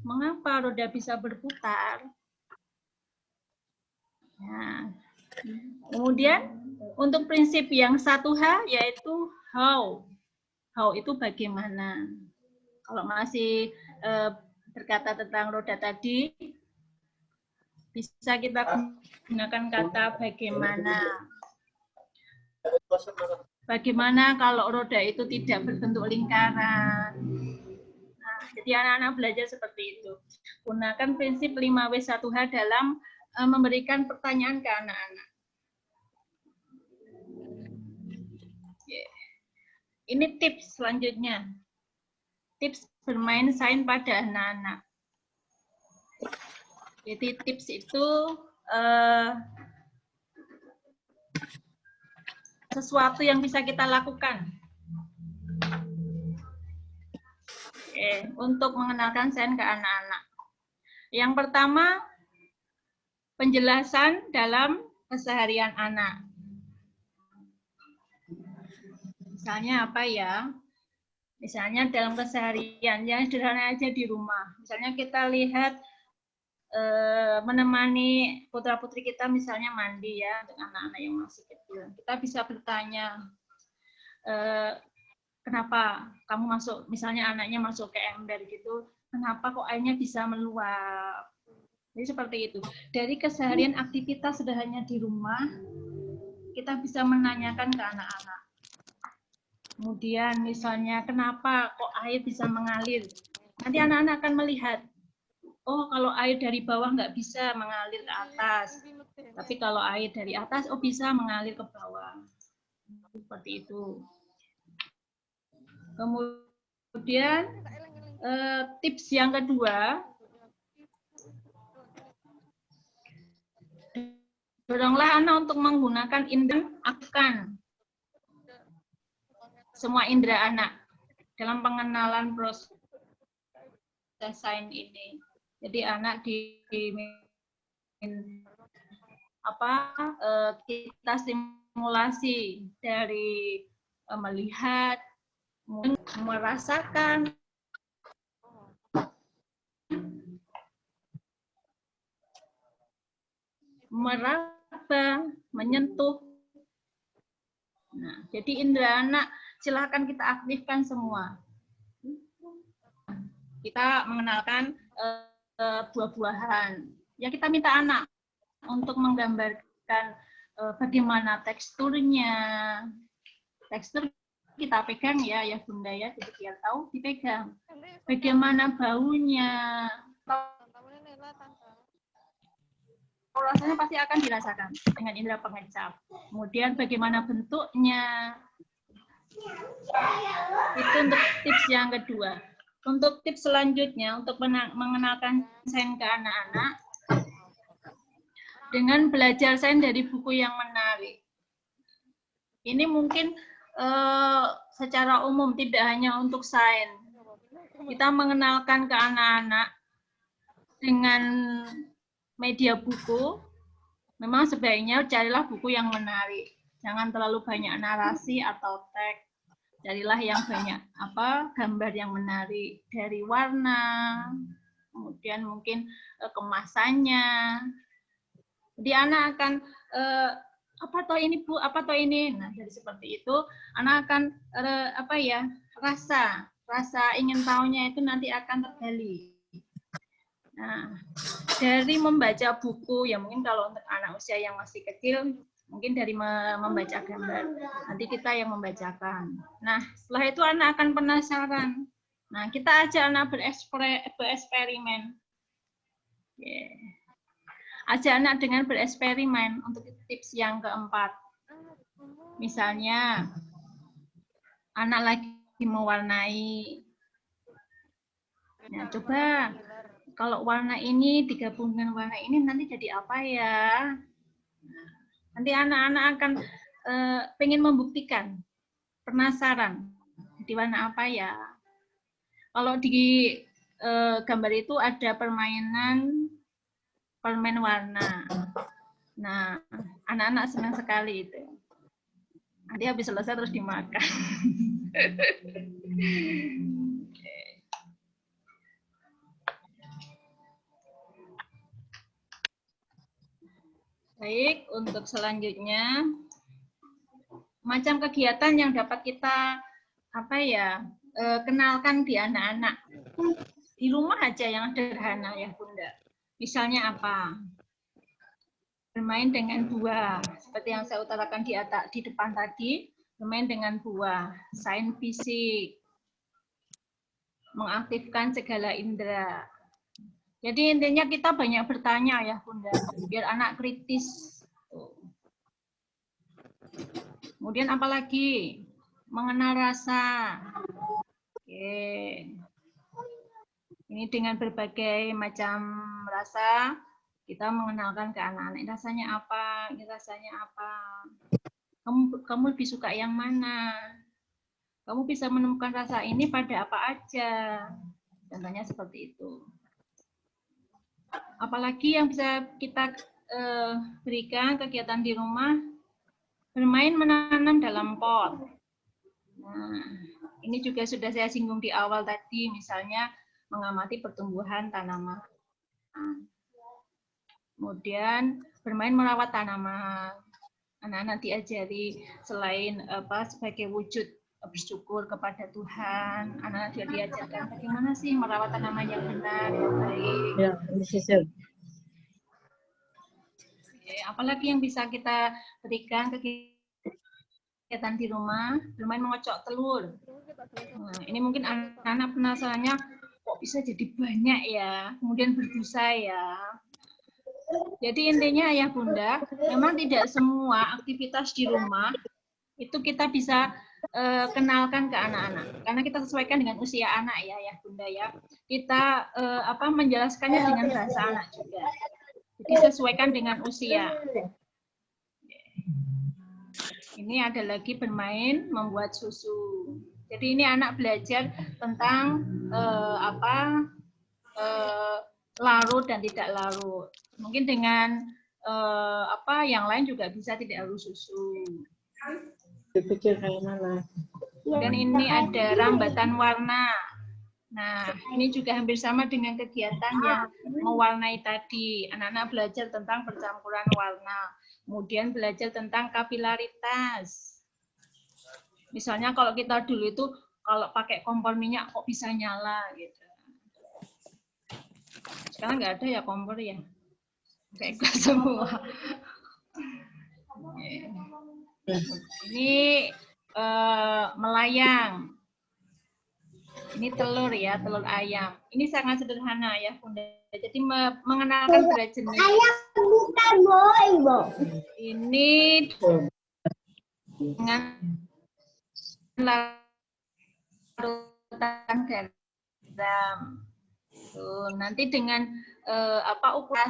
mengapa roda bisa berputar? Nah, kemudian untuk prinsip yang 1H yaitu how. How itu bagaimana. Kalau masih berkata tentang roda tadi, bisa kita gunakan kata bagaimana. Bagaimana kalau roda itu tidak berbentuk lingkaran. Nah, jadi anak-anak belajar seperti itu. Gunakan prinsip 5W1H dalam memberikan pertanyaan ke anak-anak. Ini tips selanjutnya. Tips bermain sains pada anak-anak. Jadi tips itu sesuatu yang bisa kita lakukan untuk mengenalkan sains ke anak-anak. Yang pertama, penjelasan dalam keseharian anak. Misalnya apa ya? Misalnya dalam keseharian, yang sederhana aja di rumah. Misalnya kita lihat menemani putra-putri kita misalnya mandi ya, untuk anak-anak yang masih kecil. Kita bisa bertanya, kenapa kamu masuk, misalnya anaknya masuk ke ember gitu, kenapa kok airnya bisa meluap? Jadi seperti itu. Dari keseharian aktivitas sederhana di rumah, kita bisa menanyakan ke anak-anak. Kemudian misalnya kenapa kok air bisa mengalir? Nanti anak-anak akan melihat, oh kalau air dari bawah nggak bisa mengalir ke atas. Tapi kalau air dari atas, oh bisa mengalir ke bawah. Seperti itu. Kemudian tips yang kedua, doronglah anak untuk menggunakan indera aktifkan semua indera anak dalam pengenalan proses sains ini. Jadi anak kita stimulasi dari melihat, merasakan, meraba, menyentuh. Nah, jadi indera anak silakan kita aktifkan semua. Kita mengenalkan buah-buahan. Ya kita minta anak untuk menggambarkan bagaimana teksturnya. Tekstur kita pegang ya Bunda ya, jadi biar tahu dipegang. Bagaimana baunya. Rasanya pasti akan dirasakan dengan indera pengecap. Kemudian bagaimana bentuknya. Itu untuk tips yang kedua. Untuk tips selanjutnya, untuk mengenalkan sains ke anak-anak, dengan belajar sains dari buku yang menarik. Ini mungkin secara umum, tidak hanya untuk sains. Kita mengenalkan ke anak-anak dengan media buku, memang sebaiknya carilah buku yang menarik. Jangan terlalu banyak narasi atau teks. Carilah yang banyak gambar yang menarik, dari warna, kemudian mungkin kemasannya. Jadi anak akan apa toh ini Bu, apa toh ini. Nah, jadi seperti itu anak akan rasa ingin tahunya itu nanti akan tergali. Nah, dari membaca buku, ya mungkin kalau untuk anak usia yang masih kecil, mungkin dari membaca gambar. Nanti kita yang membacakan. Nah, setelah itu anak akan penasaran. Nah, kita ajak anak bereksperimen. Ajak anak dengan bereksperimen untuk tips yang keempat. Misalnya, anak lagi mewarnai. Nah, coba kalau warna ini digabung dengan warna ini nanti jadi apa ya? Nanti anak-anak akan pengen membuktikan, penasaran, di warna apa ya? Kalau di gambar itu ada permen warna. Nah, anak-anak senang sekali itu. Nanti habis selesai terus dimakan. Baik, untuk selanjutnya, macam kegiatan yang dapat kita kenalkan di anak-anak. Di rumah aja yang sederhana ya Bunda. Misalnya apa? Bermain dengan buah, seperti yang saya utarakan di depan tadi, bermain dengan buah, sains fisik, mengaktifkan segala indera. Jadi intinya kita banyak bertanya ya Bunda, biar anak kritis. Kemudian apalagi? Mengenal rasa. Oke. Ini dengan berbagai macam rasa, kita mengenalkan ke anak-anak. Ini rasanya apa? Ini rasanya apa? Kamu lebih suka yang mana? Kamu bisa menemukan rasa ini pada apa aja? Contohnya seperti itu. Apalagi yang bisa kita berikan kegiatan di rumah, bermain menanam dalam pot. Nah, ini juga sudah saya singgung di awal tadi, misalnya mengamati pertumbuhan tanaman. Kemudian bermain merawat tanaman. Anak-anak diajari selain sebagai wujud bersyukur kepada Tuhan, anak-anak juga diajarkan bagaimana sih merawat tanaman yang benar, yang baik. Ya, Apalagi yang bisa kita berikan kegiatan di rumah, bermain mengocok telur. Nah, ini mungkin anak-anak penasarannya, kok bisa jadi banyak ya, kemudian berbusa ya. Jadi intinya ya Bunda, memang tidak semua aktivitas di rumah itu kita bisa kenalkan ke anak-anak, karena kita sesuaikan dengan usia anak ya Bunda ya. Kita menjelaskannya dengan bahasa anak juga. Jadi sesuaikan dengan usia. Ini ada lagi bermain membuat susu. Jadi ini anak belajar tentang larut dan tidak larut. Mungkin dengan yang lain juga bisa tidak harus susu. dipikir kayak mana. Dan ini ada rambatan warna. Nah, ini juga hampir sama dengan kegiatan yang mewarnai tadi. Anak-anak belajar tentang percampuran warna. Kemudian belajar tentang kapilaritas. Misalnya kalau kita dulu itu, kalau pakai kompor minyak kok bisa nyala gitu. Sekarang nggak ada ya kompor ya. Kayak gas semua. Ini melayang. Ini telur ya, telur ayam. Ini sangat sederhana ya Bunda. Jadi mengenalkan beberapa jenis. Ayam bukan Bo. Ini dengan larutan garam. Tuh, nanti dengan ukuran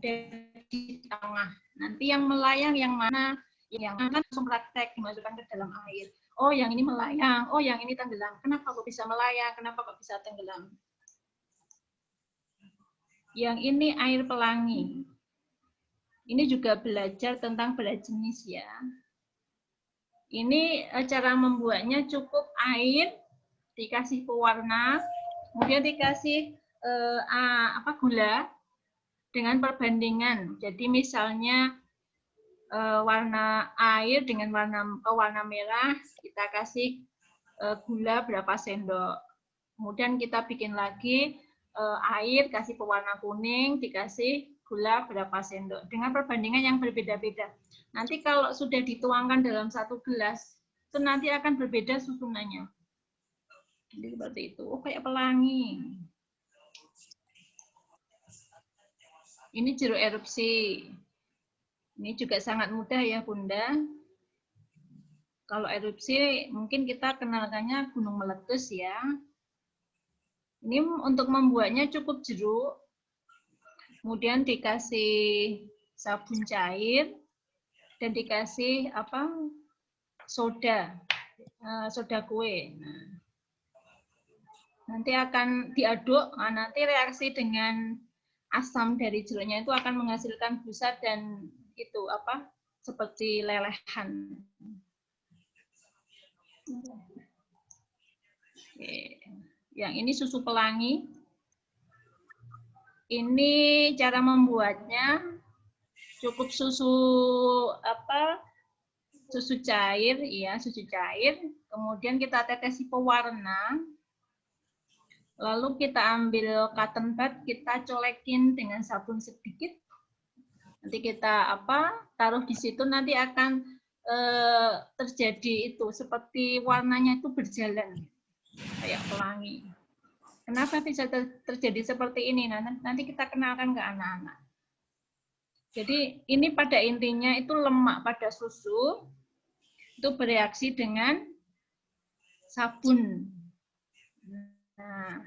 di tengah. Nanti yang melayang yang mana? Yang akan langsung praktek dimasukkan ke dalam air. Oh, yang ini melayang. Oh, yang ini tenggelam. Kenapa kok bisa melayang? Kenapa kok bisa tenggelam? Yang ini air pelangi. Ini juga belajar tentang belah jenis ya. Ini cara membuatnya cukup air, dikasih pewarna, kemudian dikasih gula dengan perbandingan. Jadi misalnya warna air dengan warna merah, kita kasih gula berapa sendok. Kemudian kita bikin lagi air, kasih pewarna kuning, dikasih gula berapa sendok. Dengan perbandingan yang berbeda-beda. Nanti kalau sudah dituangkan dalam satu gelas, itu nanti akan berbeda susunannya. Jadi seperti itu. Oh, kayak pelangi. Ini jeruk erupsi. Ini juga sangat mudah ya Bunda. Kalau erupsi mungkin kita kenalkannya gunung meletus ya. Ini untuk membuatnya cukup jeruk. Kemudian dikasih sabun cair dan dikasih soda kue. Nah, nanti akan diaduk. Nah, nanti reaksi dengan asam dari jeruknya itu akan menghasilkan busa dan itu seperti lelehan. Oke. Yang ini susu pelangi. Ini cara membuatnya cukup susu cair, ya, susu cair. Kemudian kita tetesi pewarna. Lalu kita ambil cotton bud, kita colekin dengan sabun sedikit. Nanti kita taruh di situ, nanti akan terjadi itu seperti warnanya itu berjalan kayak pelangi. Kenapa bisa terjadi seperti ini? Nah, nanti kita kenalkan ke anak-anak. Jadi ini pada intinya itu lemak pada susu itu bereaksi dengan sabun. Nah,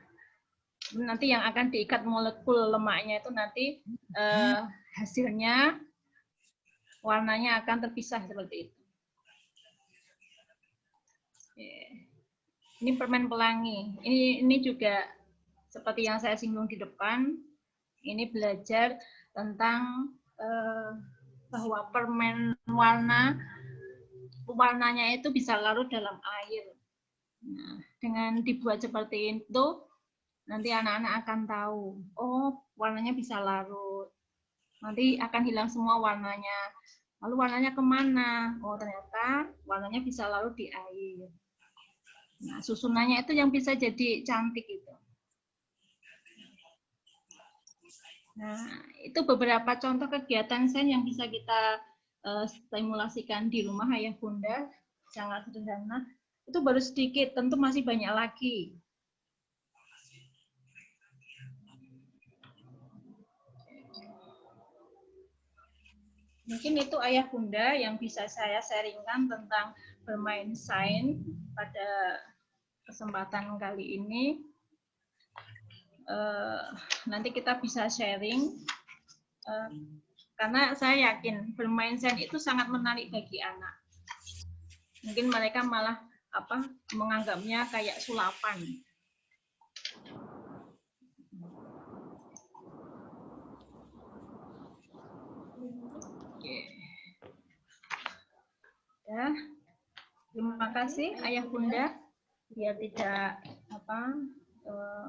nanti yang akan diikat molekul lemaknya itu nanti hasilnya warnanya akan terpisah seperti itu. Ini permen pelangi. Ini juga seperti yang saya singgung di depan. Ini belajar tentang bahwa permen warnanya itu bisa larut dalam air. Nah, dengan dibuat seperti itu, nanti anak-anak akan tahu, oh warnanya bisa larut. Nanti akan hilang semua warnanya. Lalu warnanya kemana? Oh ternyata warnanya bisa larut di air. Nah, susunannya itu yang bisa jadi cantik itu. Nah, itu beberapa contoh kegiatan sains yang bisa kita stimulasikan di rumah ayah bunda, sangat sederhana. Itu baru sedikit, tentu masih banyak lagi. Mungkin itu ayah bunda yang bisa saya sharingkan tentang bermain sains pada kesempatan kali ini. Nanti kita bisa sharing karena saya yakin bermain sains itu sangat menarik bagi anak. Mungkin mereka malah menganggapnya kayak sulapan. Oke. Ya. Terima kasih ayah bunda, biar tidak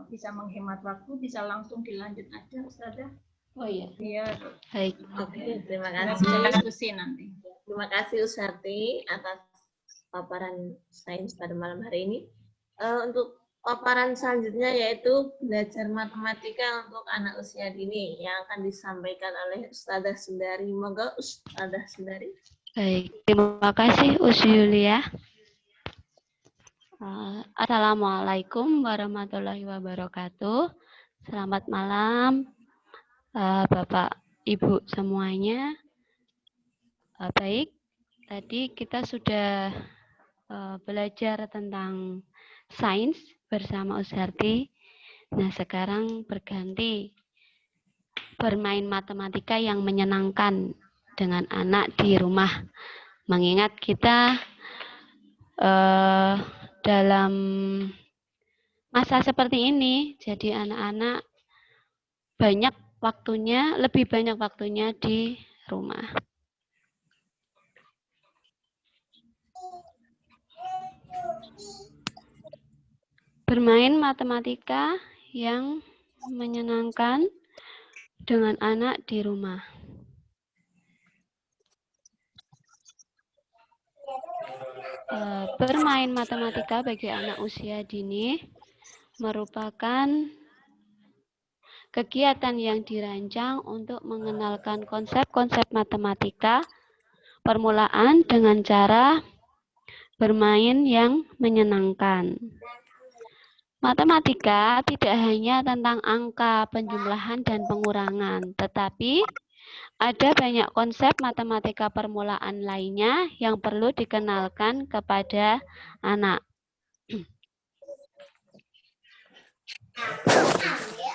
bisa menghemat waktu, bisa langsung dilanjut aja Ustazah. Oh iya. Biar Baik. Oke, terima bisa kasih. diskusi nanti. Terima kasih Ustati atas paparan sains pada malam hari ini. Untuk paparan selanjutnya yaitu belajar matematika untuk anak usia dini yang akan disampaikan oleh Ustazah Sundari. Moga Ustazah Sundari. Baik, terima kasih Us Yulia. Assalamualaikum warahmatullahi wabarakatuh. Selamat malam Bapak Ibu semuanya. Baik, tadi kita sudah belajar tentang sains bersama Usharti. Nah, sekarang berganti bermain matematika yang menyenangkan dengan anak di rumah. Mengingat kita dalam masa seperti ini, jadi anak-anak lebih banyak waktunya di rumah. Bermain matematika yang menyenangkan dengan anak di rumah. Bermain matematika bagi anak usia dini merupakan kegiatan yang dirancang untuk mengenalkan konsep-konsep matematika permulaan dengan cara bermain yang menyenangkan. Matematika tidak hanya tentang angka, penjumlahan, dan pengurangan, tetapi ada banyak konsep matematika permulaan lainnya yang perlu dikenalkan kepada anak.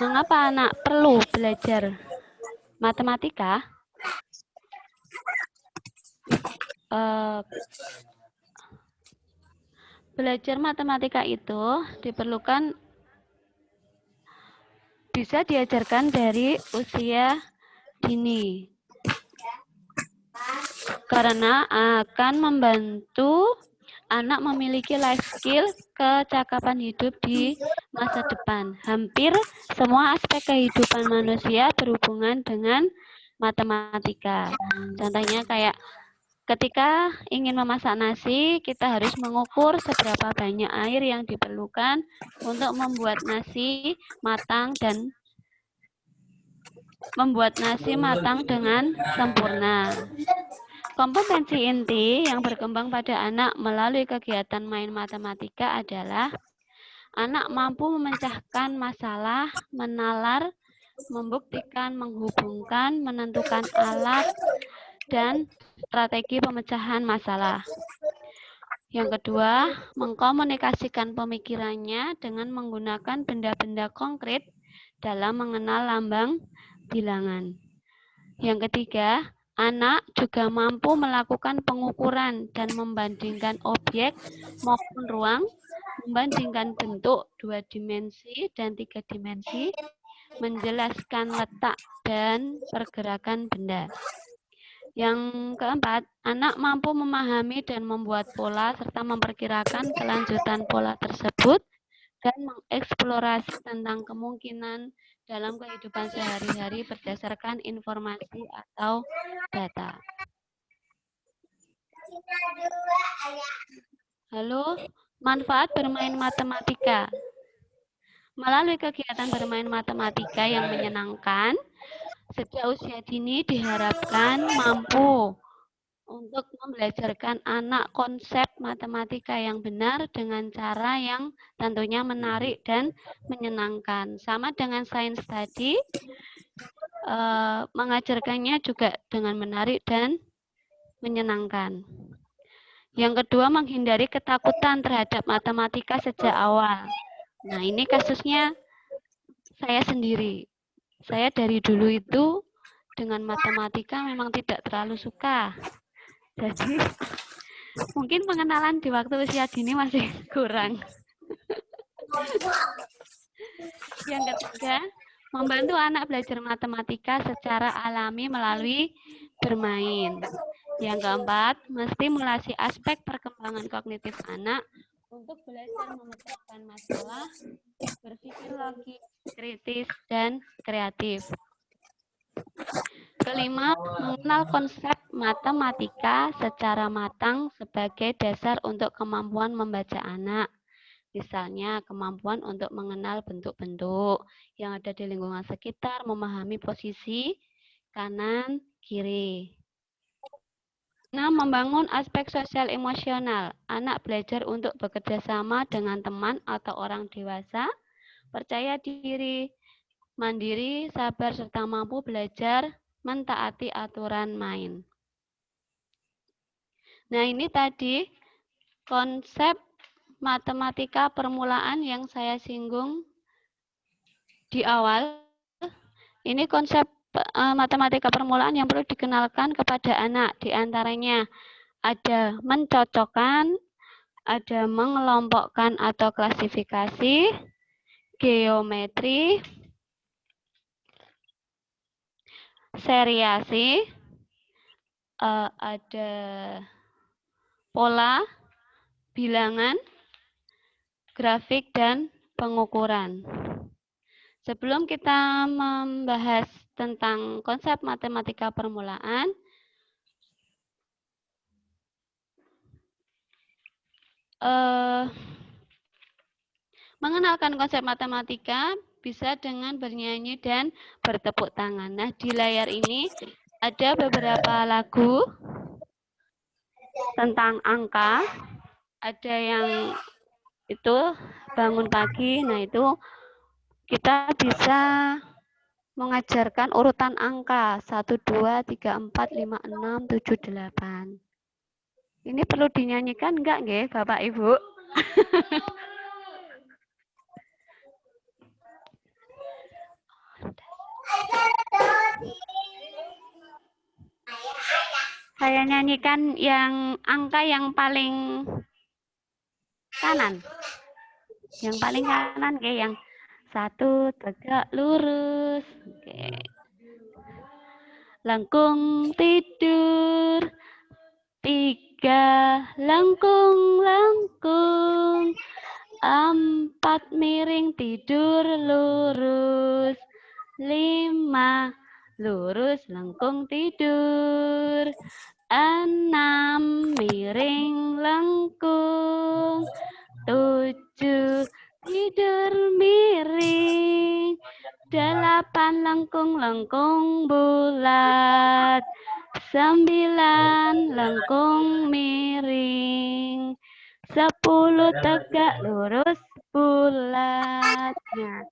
Mengapa anak perlu belajar matematika? Belajar matematika itu diperlukan bisa diajarkan dari usia dini karena akan membantu anak memiliki life skill kecakapan hidup di masa depan. Hampir semua aspek kehidupan manusia berhubungan dengan matematika. Contohnya kayak ketika ingin memasak nasi, kita harus mengukur seberapa banyak air yang diperlukan untuk membuat nasi matang dan dengan sempurna. Kompetensi inti yang berkembang pada anak melalui kegiatan main matematika adalah anak mampu memecahkan masalah, menalar, membuktikan, menghubungkan, menentukan alat, dan strategi pemecahan masalah. Yang kedua, mengkomunikasikan pemikirannya dengan menggunakan benda-benda konkret dalam mengenal lambang bilangan. Yang ketiga, anak juga mampu melakukan pengukuran dan membandingkan objek maupun ruang, membandingkan bentuk 2 dimensi dan 3 dimensi, menjelaskan letak dan pergerakan benda. Yang keempat, anak mampu memahami dan membuat pola serta memperkirakan kelanjutan pola tersebut dan mengeksplorasi tentang kemungkinan dalam kehidupan sehari-hari berdasarkan informasi atau data. Lalu, manfaat bermain matematika. Melalui kegiatan bermain matematika yang menyenangkan, sejak usia dini diharapkan mampu untuk membelajarkan anak konsep matematika yang benar dengan cara yang tentunya menarik dan menyenangkan. Sama dengan sains tadi, mengajarkannya juga dengan menarik dan menyenangkan. Yang kedua, menghindari ketakutan terhadap matematika sejak awal. Nah, ini kasusnya saya sendiri. Saya dari dulu itu dengan matematika memang tidak terlalu suka. Jadi mungkin pengenalan di waktu usia dini masih kurang. Yang ketiga, membantu anak belajar matematika secara alami melalui bermain. Yang keempat, menstimulasi aspek perkembangan kognitif anak untuk belajar memecahkan masalah, berpikir logis, kritis, dan kreatif. Kelima, mengenal konsep matematika secara matang sebagai dasar untuk kemampuan membaca anak. Misalnya, kemampuan untuk mengenal bentuk-bentuk yang ada di lingkungan sekitar, memahami posisi kanan, kiri. Nah, membangun aspek sosial emosional. Anak belajar untuk bekerja sama dengan teman atau orang dewasa, percaya diri, mandiri, sabar, serta mampu belajar mentaati aturan main. Nah, ini tadi konsep matematika permulaan yang saya singgung di awal. Ini konsep matematika permulaan yang perlu dikenalkan kepada anak. Di antaranya ada mencocokkan, ada mengelompokkan atau klasifikasi, geometri, seriasi, ada pola, bilangan, grafik, dan pengukuran. Sebelum kita membahas tentang konsep matematika permulaan, mengenalkan konsep matematika bisa dengan bernyanyi dan bertepuk tangan. Nah, di layar ini ada beberapa lagu tentang angka, ada yang itu bangun pagi, nah itu kita bisa mengajarkan urutan angka 1, 2, 3, 4, 5, 6, 7, 8. Ini perlu dinyanyikan enggak nggih, Bapak Ibu? Saya nyanyikan yang angka yang paling kanan. Yang paling kanan nggih, yang 1 tegak lurus. Oke. Lengkung tidur, 3 lengkung-lengkung, 4 miring tidur lurus, 5 lurus lengkung tidur, 6 miring lengkung, 7 tidur miring, 8 lengkung-lengkung bulat, 9 lengkung miring, 10 tegak lurus bulat. Nah,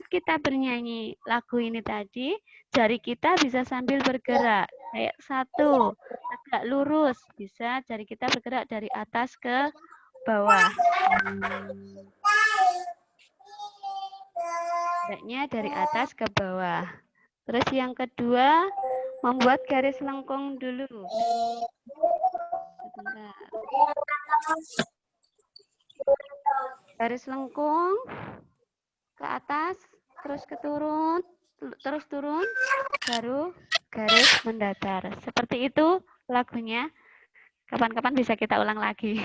kita bernyanyi lagu ini tadi, jari kita bisa sambil bergerak. Kayak 1 tegak lurus, bisa jari kita bergerak dari atas ke bawah. Geraknya dari atas ke bawah. Terus yang kedua, membuat garis lengkung dulu. Sebentar. Garis lengkung ke atas, terus turun, baru garis mendatar. Seperti itu lagunya. Kapan-kapan bisa kita ulang lagi.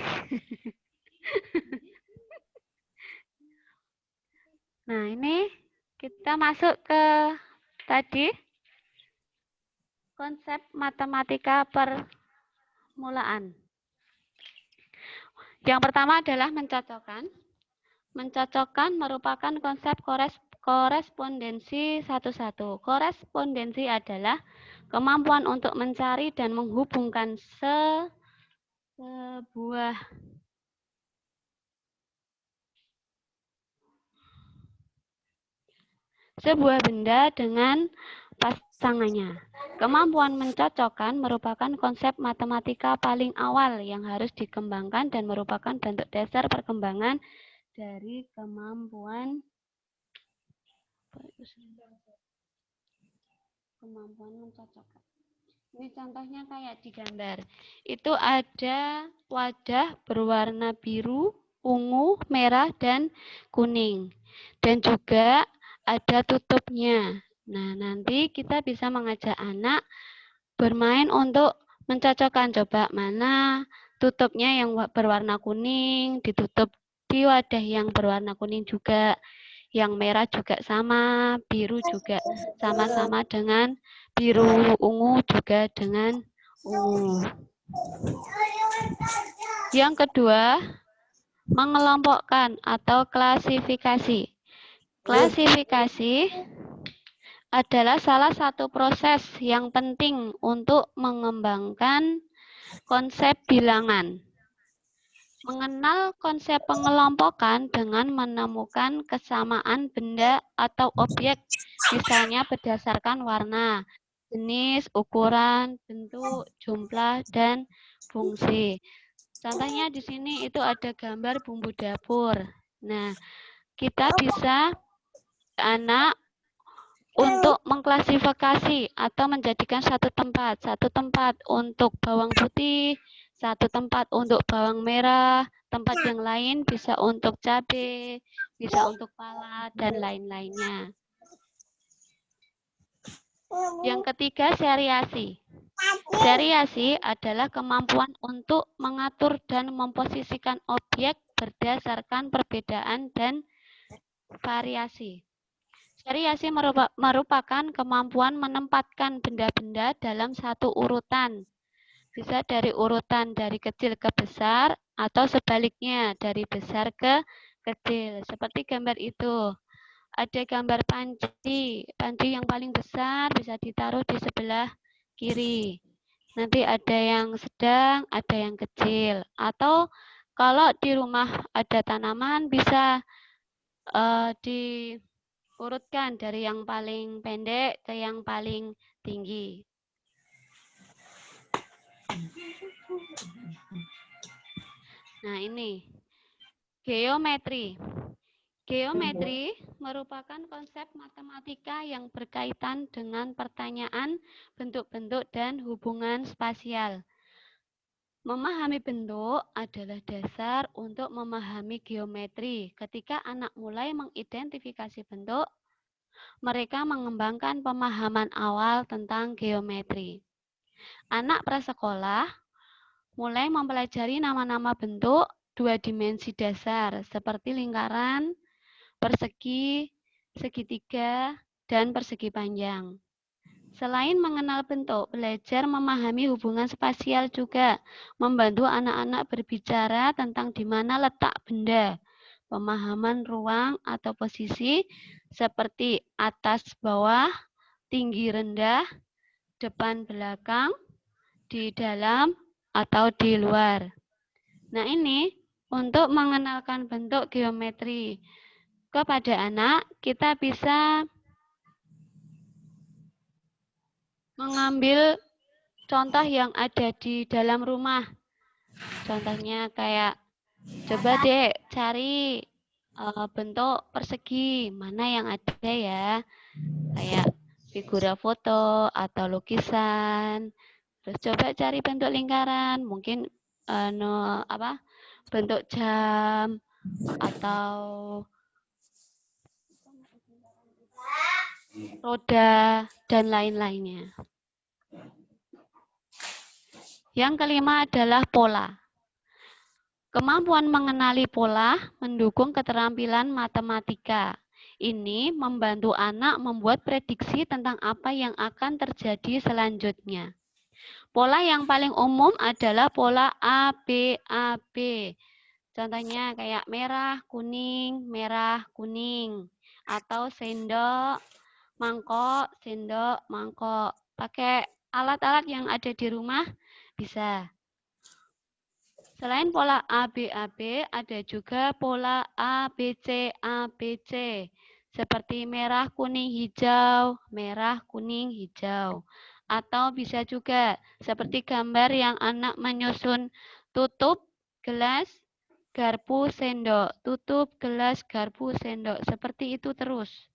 Nah, ini kita masuk ke tadi konsep matematika permulaan. Yang pertama adalah mencocokkan. Mencocokkan merupakan konsep korespondensi satu-satu. Korespondensi adalah kemampuan untuk mencari dan menghubungkan sebuah benda dengan pasangannya. Kemampuan mencocokkan merupakan konsep matematika paling awal yang harus dikembangkan dan merupakan bentuk dasar perkembangan dari kemampuan mencocokkan. Ini contohnya kayak di gambar. Itu ada wadah berwarna biru, ungu, merah, dan kuning. Dan juga ada tutupnya. Nah, nanti kita bisa mengajak anak bermain untuk mencocokkan. Coba mana tutupnya yang berwarna kuning, ditutup di wadah yang berwarna kuning juga. Yang merah juga sama, biru juga sama-sama dengan biru, ungu juga dengan ungu. Yang kedua, mengelompokkan atau klasifikasi. Klasifikasi adalah salah satu proses yang penting untuk mengembangkan konsep bilangan. Mengenal konsep pengelompokan dengan menemukan kesamaan benda atau objek, misalnya berdasarkan warna, jenis, ukuran, bentuk, jumlah, dan fungsi. Contohnya di sini itu ada gambar bumbu dapur. Nah, kita bisa anak untuk mengklasifikasi atau menjadikan satu tempat untuk bawang putih, satu tempat untuk bawang merah, tempat yang lain bisa untuk cabai, bisa untuk pala, dan lain-lainnya. Yang ketiga, seriasi. Seriasi adalah kemampuan untuk mengatur dan memposisikan objek berdasarkan perbedaan dan variasi. Seriasi merupakan kemampuan menempatkan benda-benda dalam satu urutan. Bisa dari urutan dari kecil ke besar atau sebaliknya dari besar ke kecil. Seperti gambar itu. Ada gambar panci. Panci yang paling besar bisa ditaruh di sebelah kiri. Nanti ada yang sedang, ada yang kecil. Atau Kalau di rumah ada tanaman bisa diurutkan dari yang paling pendek ke yang paling tinggi. Nah, ini geometri. Geometri merupakan konsep matematika yang berkaitan dengan pertanyaan bentuk-bentuk dan hubungan spasial. Memahami bentuk adalah dasar untuk memahami geometri. Ketika anak mulai mengidentifikasi bentuk, mereka mengembangkan pemahaman awal tentang geometri. Anak prasekolah mulai mempelajari nama-nama bentuk dua dimensi dasar seperti lingkaran, persegi, segitiga, dan persegi panjang. Selain mengenal bentuk, belajar memahami hubungan spasial juga membantu anak-anak berbicara tentang di mana letak benda. Pemahaman ruang atau posisi seperti atas bawah, tinggi rendah, depan belakang, di dalam atau di luar. Nah, ini untuk mengenalkan bentuk geometri kepada anak, kita bisa mengambil contoh yang ada di dalam rumah. Contohnya kayak, coba deh cari bentuk persegi, mana yang ada ya. Kayak figura foto atau lukisan. Terus coba cari bentuk lingkaran, mungkin bentuk jam atau roda dan lain-lainnya. Yang kelima adalah pola. Kemampuan mengenali pola mendukung keterampilan matematika. Ini membantu anak membuat prediksi tentang apa yang akan terjadi selanjutnya. Pola yang paling umum adalah pola ABAB. Contohnya kayak merah, kuning, atau sendok, mangkok. Pakai alat-alat yang ada di rumah bisa. Selain pola ABAB, ada juga pola ABC, seperti merah, kuning, hijau, Atau bisa juga seperti gambar yang anak menyusun tutup, gelas, garpu, sendok. Tutup, gelas, garpu, sendok. Seperti itu terus.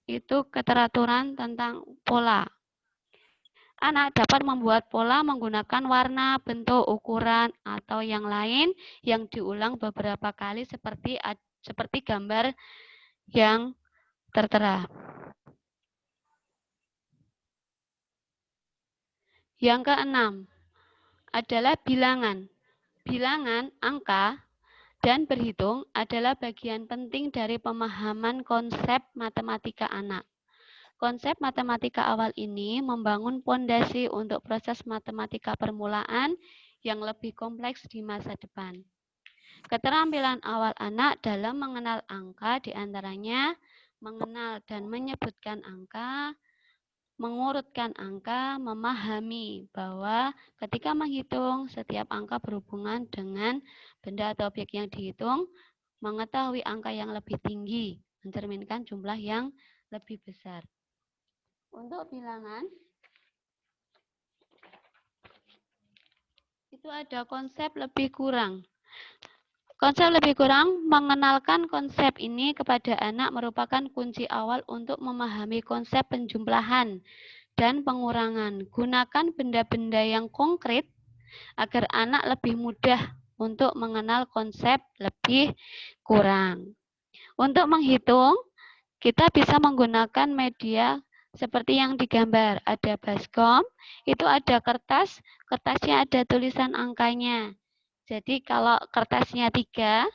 Itu keteraturan tentang pola. Anak dapat membuat pola menggunakan warna, bentuk, ukuran, atau yang lain yang diulang beberapa kali seperti gambar yang tertera. Yang keenam adalah bilangan. Bilangan, angka, dan berhitung adalah bagian penting dari pemahaman konsep matematika anak. Konsep matematika awal ini membangun fondasi untuk proses matematika permulaan yang lebih kompleks di masa depan. Keterampilan awal anak dalam mengenal angka diantaranya mengenal dan menyebutkan angka, mengurutkan angka, memahami bahwa ketika menghitung setiap angka berhubungan dengan benda atau objek yang dihitung, mengetahui angka yang lebih tinggi, mencerminkan jumlah yang lebih besar. Untuk bilangan, itu ada konsep lebih kurang. Konsep lebih kurang mengenalkan konsep ini kepada anak merupakan kunci awal untuk memahami konsep penjumlahan dan pengurangan. Gunakan benda-benda yang konkret agar anak lebih mudah untuk mengenal konsep lebih kurang. Untuk menghitung, kita bisa menggunakan media seperti yang digambar, ada baskom, itu ada kertas, kertasnya ada tulisan angkanya. Jadi kalau kertasnya 3,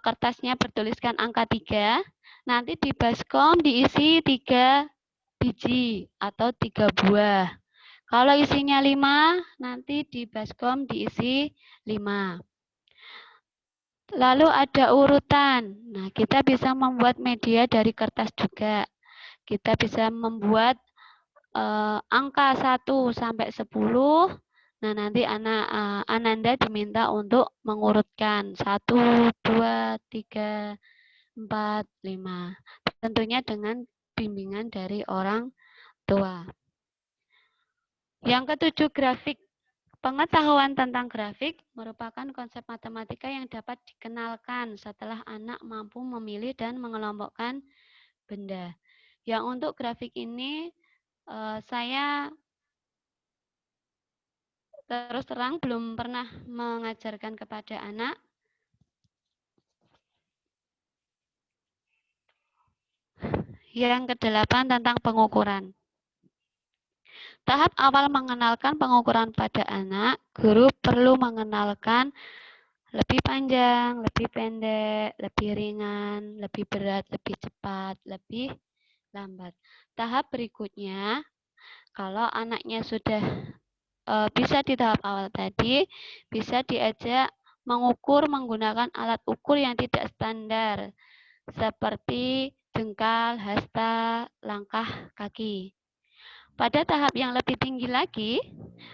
kertasnya bertuliskan angka 3, nanti di baskom diisi 3 biji atau 3 buah. Kalau isinya 5, nanti di baskom diisi 5. Lalu ada urutan. Nah, kita bisa membuat media dari kertas juga. Kita bisa membuat angka 1 sampai 10 Nah, nanti Ananda diminta untuk mengurutkan 1, 2, 3, 4, 5. Tentunya dengan bimbingan dari orang tua. Yang ketujuh, grafik. Pengetahuan tentang grafik merupakan konsep matematika yang dapat dikenalkan setelah anak mampu memilih dan mengelompokkan benda. Yang untuk grafik ini saya terus terang belum pernah mengajarkan kepada anak. Yang ke-8 tentang pengukuran. Tahap awal mengenalkan pengukuran pada anak, guru perlu mengenalkan lebih panjang, lebih pendek, lebih ringan, lebih berat, lebih cepat, lebih lambat. Tahap berikutnya, kalau anaknya sudah bisa di tahap awal tadi, bisa diajak mengukur menggunakan alat ukur yang tidak standar, seperti jengkal, hasta, langkah kaki. Pada tahap yang lebih tinggi lagi,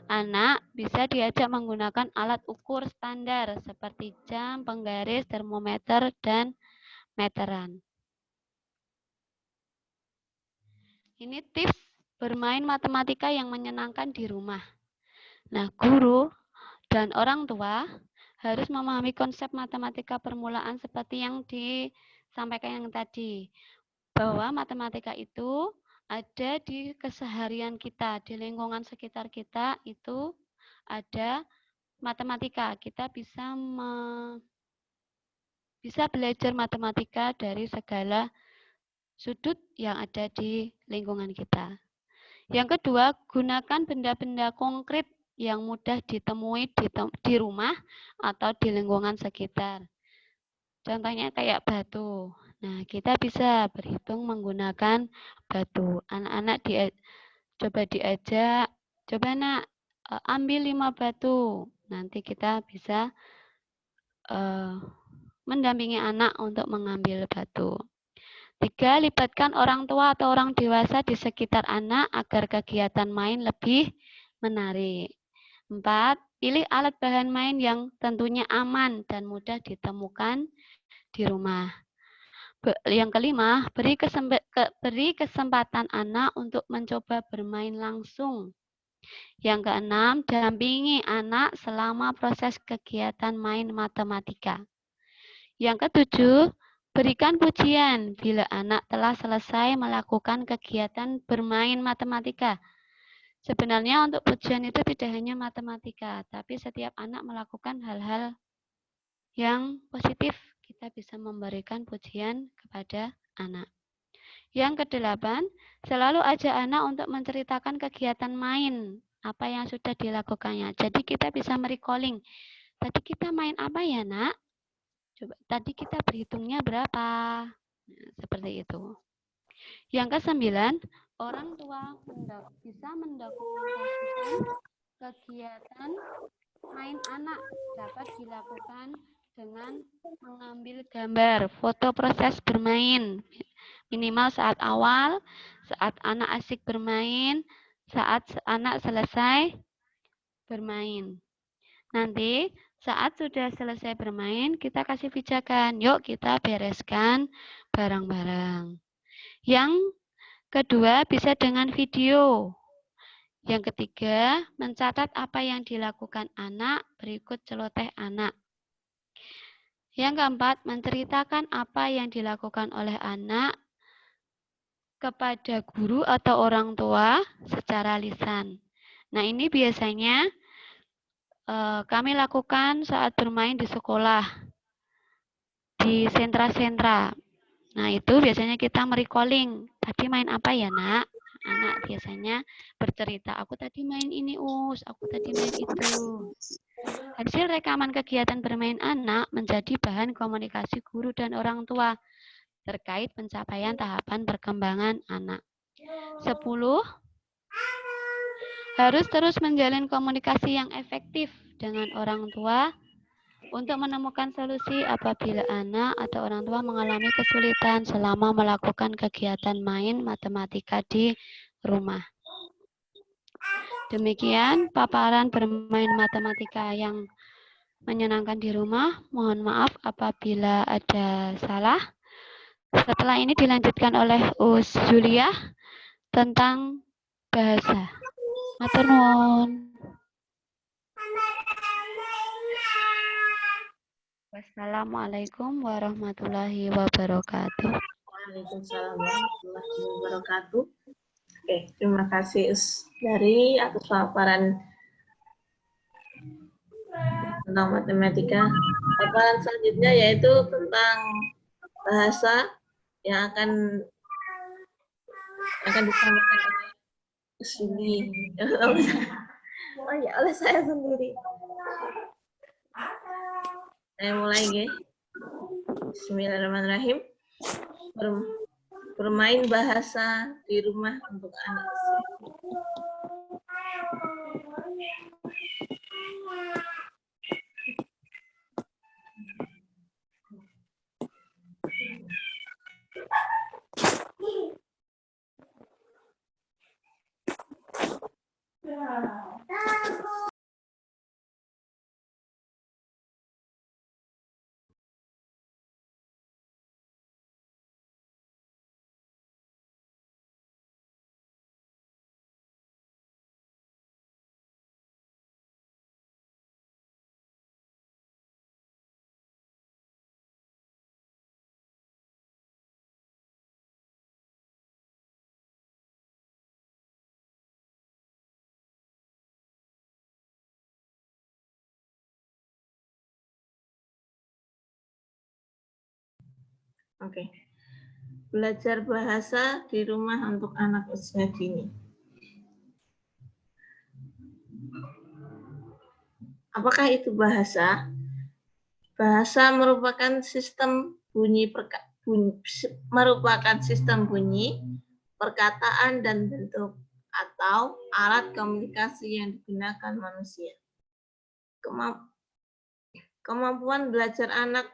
anak bisa diajak menggunakan alat ukur standar seperti jam, penggaris, termometer, dan meteran. Ini tips bermain matematika yang menyenangkan di rumah. Nah, guru dan orang tua harus memahami konsep matematika permulaan seperti yang disampaikan yang tadi. Bahwa matematika itu ada di keseharian kita, di lingkungan sekitar kita itu ada matematika. Kita bisa belajar matematika dari segala sudut yang ada di lingkungan kita. Yang kedua, gunakan benda-benda konkret yang mudah ditemui di rumah atau di lingkungan sekitar. Contohnya kayak batu. Nah, kita bisa berhitung menggunakan batu. Anak-anak coba diajak, coba nak ambil 5 batu. Nanti kita bisa mendampingi anak untuk mengambil batu. 3, libatkan orang tua atau orang dewasa di sekitar anak agar kegiatan main lebih menarik. 4, pilih alat bahan main yang tentunya aman dan mudah ditemukan di rumah. Yang kelima, beri kesempatan anak untuk mencoba bermain langsung. Yang keenam, dampingi anak selama proses kegiatan main matematika. Yang ketujuh, berikan pujian bila anak telah selesai melakukan kegiatan bermain matematika. Sebenarnya untuk pujian itu tidak hanya matematika, tapi setiap anak melakukan hal-hal yang positif, kita bisa memberikan pujian kepada anak. Yang kedelapan, selalu ajak anak untuk menceritakan kegiatan main, apa yang sudah dilakukannya. Jadi kita bisa merecalling, tadi kita main apa ya nak? Coba, tadi kita berhitungnya berapa? Nah, seperti itu. Yang kesembilan, orang tua bisa mendokumentasikan kegiatan main anak dapat dilakukan dengan mengambil gambar, foto proses bermain, minimal saat awal, saat anak asik bermain, saat anak selesai bermain. Nanti saat sudah selesai bermain, kita kasih pijakan, yuk kita bereskan barang-barang. Yang kedua, bisa dengan video. Yang ketiga, mencatat apa yang dilakukan anak, berikut celoteh anak. Yang keempat, menceritakan apa yang dilakukan oleh anak kepada guru atau orang tua secara lisan. Nah, ini biasanya kami lakukan saat bermain di sekolah, di sentra-sentra. Nah, itu biasanya kita merecalling, tadi main apa ya nak? Anak biasanya bercerita, aku tadi main ini aku tadi main itu. Hasil rekaman kegiatan bermain anak menjadi bahan komunikasi guru dan orang tua terkait pencapaian tahapan perkembangan anak. 10. Harus terus menjalin komunikasi yang efektif dengan orang tua untuk menemukan solusi apabila anak atau orang tua mengalami kesulitan selama melakukan kegiatan main matematika di rumah. Demikian paparan bermain matematika yang menyenangkan di rumah. Mohon maaf apabila ada salah. Setelah ini dilanjutkan oleh Us Julia tentang bahasa. Matur nuwun. Wassalamualaikum warahmatullahi wabarakatuh. Waalaikumsalam warahmatullahi wabarakatuh. Oke, terima kasih dari atas paparan tentang matematika. Paparan selanjutnya yaitu tentang bahasa yang akan disampaikan oleh Usuli. Oh ya, oleh saya sendiri. Saya mulai, ya. Bismillahirrahmanirrahim. Bermain bahasa di rumah untuk anak usia. Oke. Belajar bahasa di rumah untuk anak usia dini. Apakah itu bahasa? Bahasa merupakan sistem bunyi, perkataan dan bentuk atau alat komunikasi yang digunakan manusia. Kemampuan belajar anak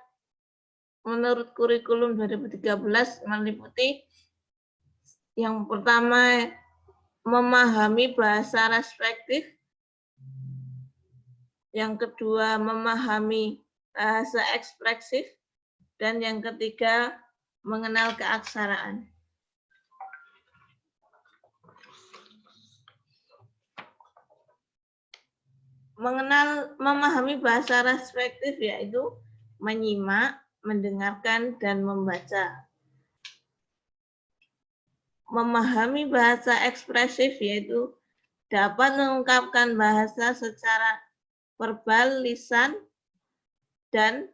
menurut kurikulum 2013 meliputi yang pertama memahami bahasa respektif, yang kedua memahami bahasa ekspresif, dan yang ketiga mengenal keaksaraan. Memahami bahasa respektif yaitu menyimak, mendengarkan, dan membaca. Memahami bahasa ekspresif yaitu dapat mengungkapkan bahasa secara verbal, lisan, dan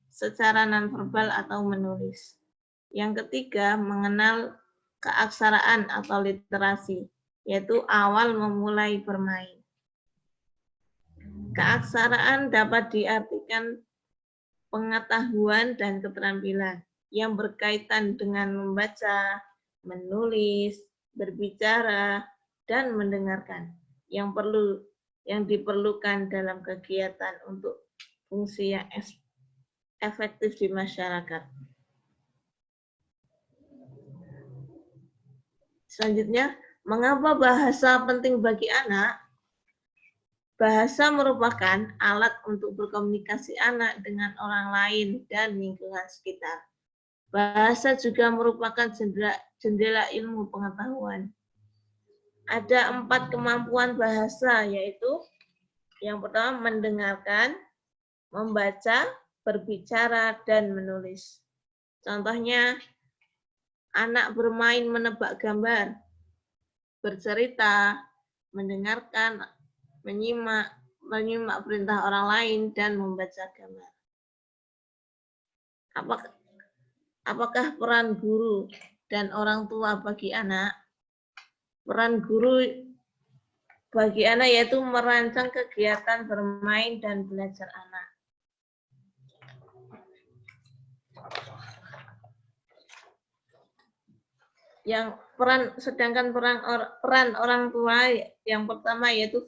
secara nonverbal atau menulis. Yang ketiga, mengenal keaksaraan atau literasi, yaitu awal memulai bermain. Keaksaraan dapat diartikan pengetahuan dan keterampilan yang berkaitan dengan membaca, menulis, berbicara, dan mendengarkan yang diperlukan dalam kegiatan untuk fungsi yang efektif di masyarakat. Selanjutnya, mengapa bahasa penting bagi anak? Bahasa merupakan alat untuk berkomunikasi anak dengan orang lain dan lingkungan sekitar. Bahasa juga merupakan jendela ilmu pengetahuan. Ada 4 kemampuan bahasa, yaitu yang pertama mendengarkan, membaca, berbicara, dan menulis. Contohnya, anak bermain menebak gambar, bercerita, mendengarkan, menyimak perintah orang lain, dan membaca gambar. Apakah peran guru dan orang tua bagi anak? Peran guru bagi anak yaitu merancang kegiatan bermain dan belajar anak. Sedangkan peran orang tua yang pertama yaitu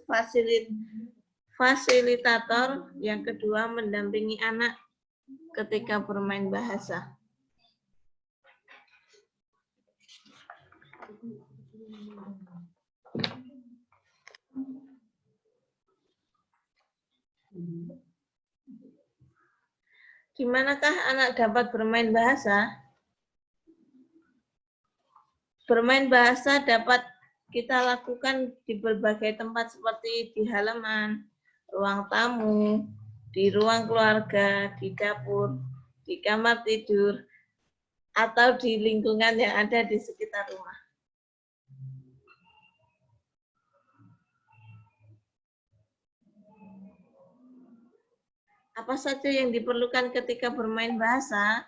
fasilitator, yang kedua mendampingi anak ketika bermain bahasa. Di manakah anak dapat bermain bahasa? Bermain bahasa dapat kita lakukan di berbagai tempat seperti di halaman, ruang tamu, di ruang keluarga, di dapur, di kamar tidur, atau di lingkungan yang ada di sekitar rumah. Apa saja yang diperlukan ketika bermain bahasa?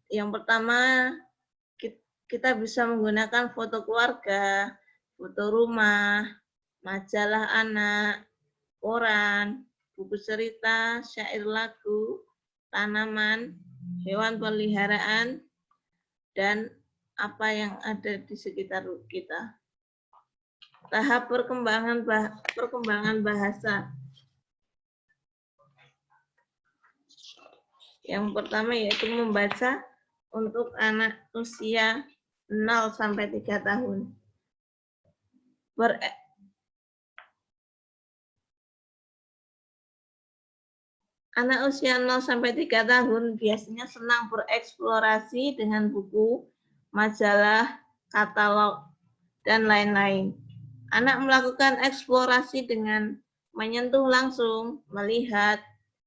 Yang pertama, kita bisa menggunakan foto keluarga, foto rumah, majalah anak, koran, buku cerita, syair lagu, tanaman, hewan peliharaan, dan apa yang ada di sekitar kita. Tahap perkembangan bahasa. Yang pertama yaitu membaca untuk anak usia 0 sampai 3 tahun. Anak usia 0 sampai 3 tahun biasanya senang bereksplorasi dengan buku, majalah, katalog, dan lain-lain. Anak melakukan eksplorasi dengan menyentuh langsung, melihat,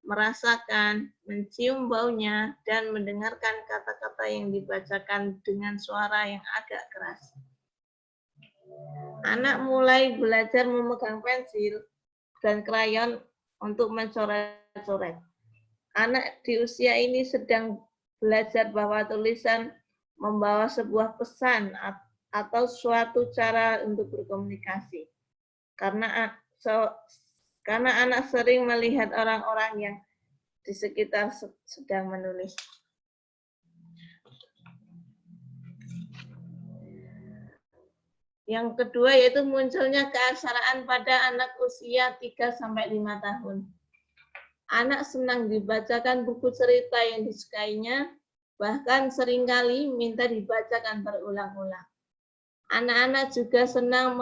merasakan, mencium baunya, dan mendengarkan kata-kata yang dibacakan dengan suara yang agak keras. Anak mulai belajar memegang pensil dan krayon untuk mencoret-coret. Anak di usia ini sedang belajar bahwa tulisan membawa sebuah pesan atau suatu cara untuk berkomunikasi. Karena anak sering melihat orang-orang yang di sekitar sedang menulis. Yang kedua yaitu munculnya keaksaraan pada anak usia 3 sampai 5 tahun. Anak senang dibacakan buku cerita yang disukainya, bahkan seringkali minta dibacakan berulang-ulang. Anak-anak juga senang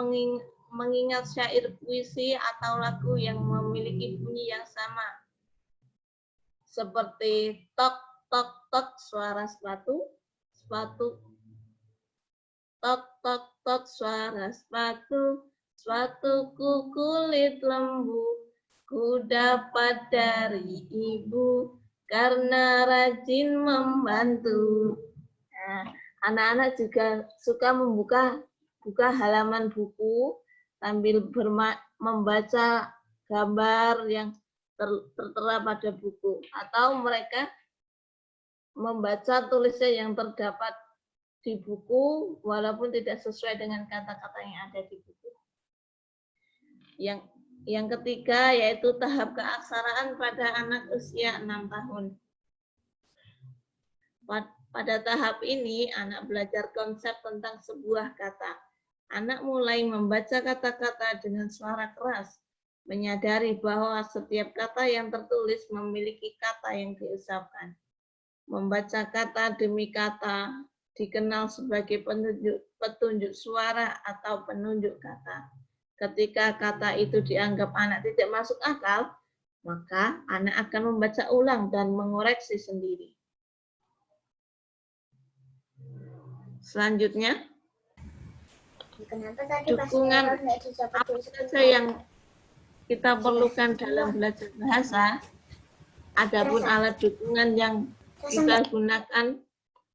mengingat syair puisi atau lagu yang memiliki bunyi yang sama. Seperti tok, tok, tok, suara sepatu, sepatu, tok, tok, tok, suara sepatu, sepatuku kulit lembu, ku dapat dari ibu karena rajin membantu. Nah, anak-anak juga suka membuka halaman buku sambil membaca gambar yang tertera pada buku, atau mereka membaca tulisan yang terdapat di buku walaupun tidak sesuai dengan kata-kata yang ada di buku. Yang ketiga yaitu tahap keaksaraan pada anak usia 6 tahun. Pada tahap ini, anak belajar konsep tentang sebuah kata. Anak mulai membaca kata-kata dengan suara keras, menyadari bahwa setiap kata yang tertulis memiliki kata yang diucapkan. Membaca kata demi kata dikenal sebagai petunjuk suara atau penunjuk kata. Ketika kata itu dianggap anak tidak masuk akal, maka anak akan membaca ulang dan mengoreksi sendiri. Selanjutnya, dukungan apa saja yang kita perlukan dalam belajar bahasa. Adapun alat dukungan yang kita gunakan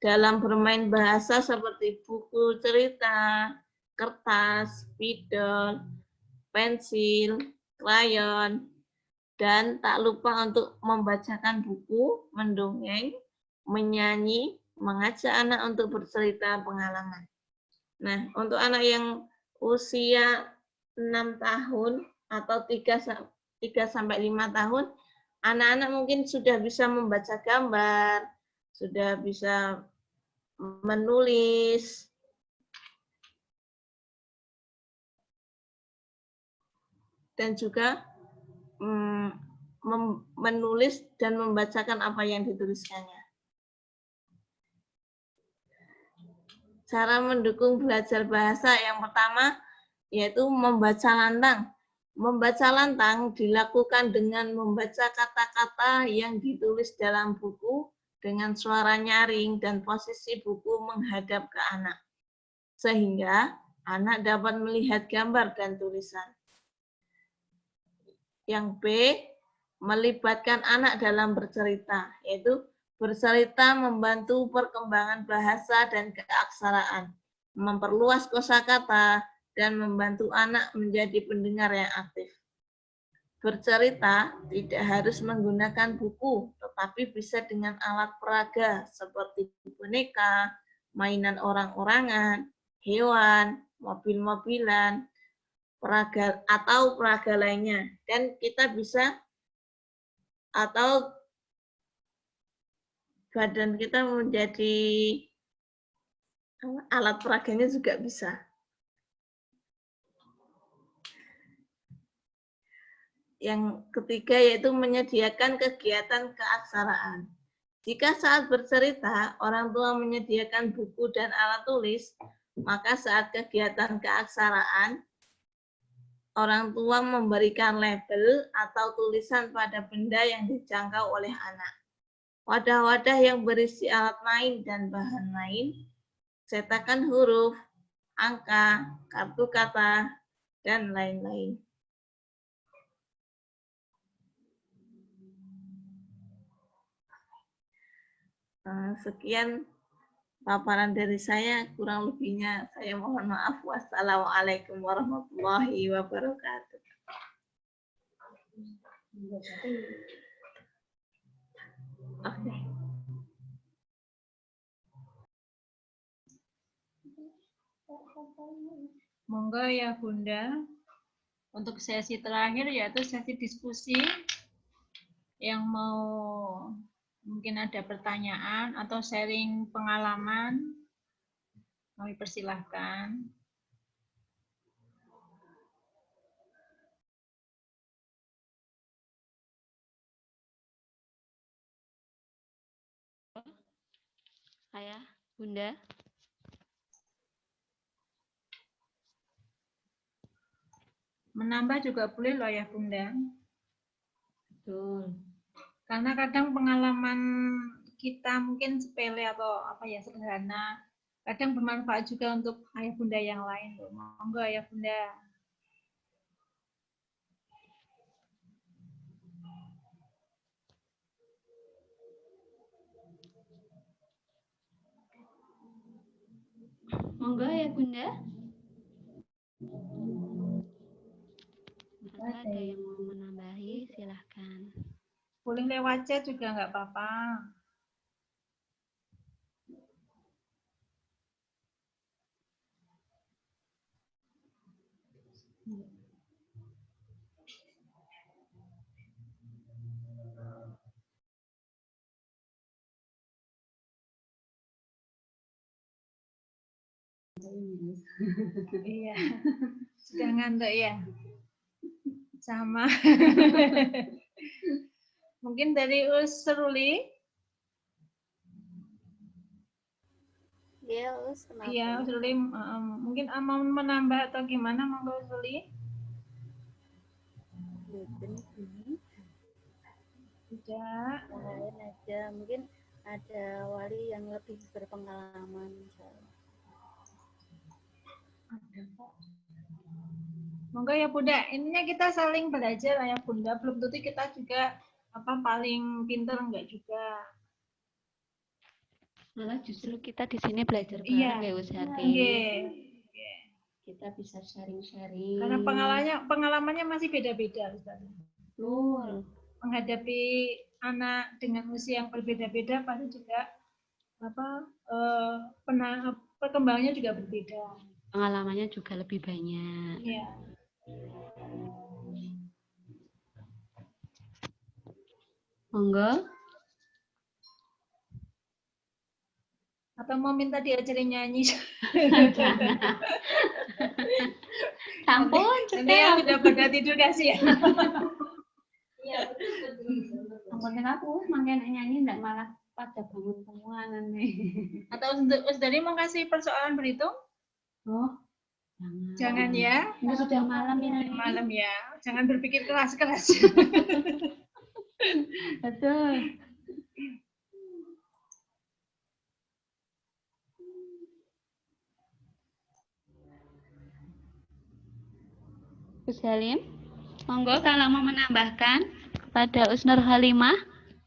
dalam bermain bahasa seperti buku cerita, kertas, spidol, pensil, krayon, dan tak lupa untuk membacakan buku, mendongeng, menyanyi, mengajak anak untuk bercerita pengalaman. Nah, untuk anak yang usia 6 tahun atau 3 sampai 5 tahun, anak-anak mungkin sudah bisa membaca gambar, sudah bisa menulis, dan juga menulis dan membacakan apa yang dituliskannya. Cara mendukung belajar bahasa yang pertama yaitu membaca lantang. Membaca lantang dilakukan dengan membaca kata-kata yang ditulis dalam buku dengan suara nyaring dan posisi buku menghadap ke anak, sehingga anak dapat melihat gambar dan tulisan. Yang B, melibatkan anak dalam bercerita, yaitu bercerita membantu perkembangan bahasa dan keaksaraan, memperluas kosakata, dan membantu anak menjadi pendengar yang aktif. Bercerita tidak harus menggunakan buku, tetapi bisa dengan alat peraga seperti boneka, mainan orang-orangan, hewan, mobil-mobilan, peraga atau peraga lainnya. Dan kita bisa atau badan kita menjadi alat peraganya juga bisa. Yang ketiga yaitu menyediakan kegiatan keaksaraan. Jika saat bercerita, orang tua menyediakan buku dan alat tulis, maka saat kegiatan keaksaraan, orang tua memberikan label atau tulisan pada benda yang dijangkau oleh anak. Wadah-wadah yang berisi alat main dan bahan lain, cetakan huruf, angka, kartu kata, dan lain-lain. Sekian paparan dari saya, kurang lebihnya saya mohon maaf. Wassalamualaikum warahmatullahi wabarakatuh. Oke. Monggo ya Bunda, untuk sesi terakhir yaitu sesi diskusi. Yang mau mungkin ada pertanyaan atau sharing pengalaman, kami persilahkan. Ayah, Bunda. Menambah juga boleh loh ya Bunda. Betul. Karena kadang pengalaman kita mungkin sepele atau apa ya sederhana, kadang bermanfaat juga untuk ayah bunda yang lain. Monggo ayah bunda. Monggo ya Bunda. Maka ada yang mau menambahi, silahkan. Boleh lewat chat juga nggak apa-apa. Iya, sudah ngantuk ya. Sama. Mungkin dari Usruli. Ya, kenapa? Iya, Usruli mungkin mau menambah atau gimana, monggo Usruli. Tidak. Lain aja, mungkin ada wali yang lebih berpengalaman. Monggo ya Bunda, intinya kita saling belajar ya Bunda, belum tentu kita juga paling pintar enggak juga. Malah justru kita di sini belajar bareng ya Ustati. Kita bisa sharing-sharing. Karena pengalamannya masih beda-beda Ustati. Betul. Menghadapi anak dengan usia yang berbeda-beda pasti juga perkembangannya juga berbeda. Pengalamannya juga lebih banyak. Iya. Monggo. Atau mau minta diajarin nyanyi? Sampun, nanti yang sudah pada tidur kasih ya. Iya, betul. Sampun aku makin nyanyi enggak malah pada bangun semua nih. Atau dari mau kasih persoalan berhitung? Oh, Jangan ya. Ini sudah malam ini. Malam ya. Jangan berpikir keras-keras. Betul. Gus Halim, monggo kalau mau menambahkan kepada Usnur Halimah.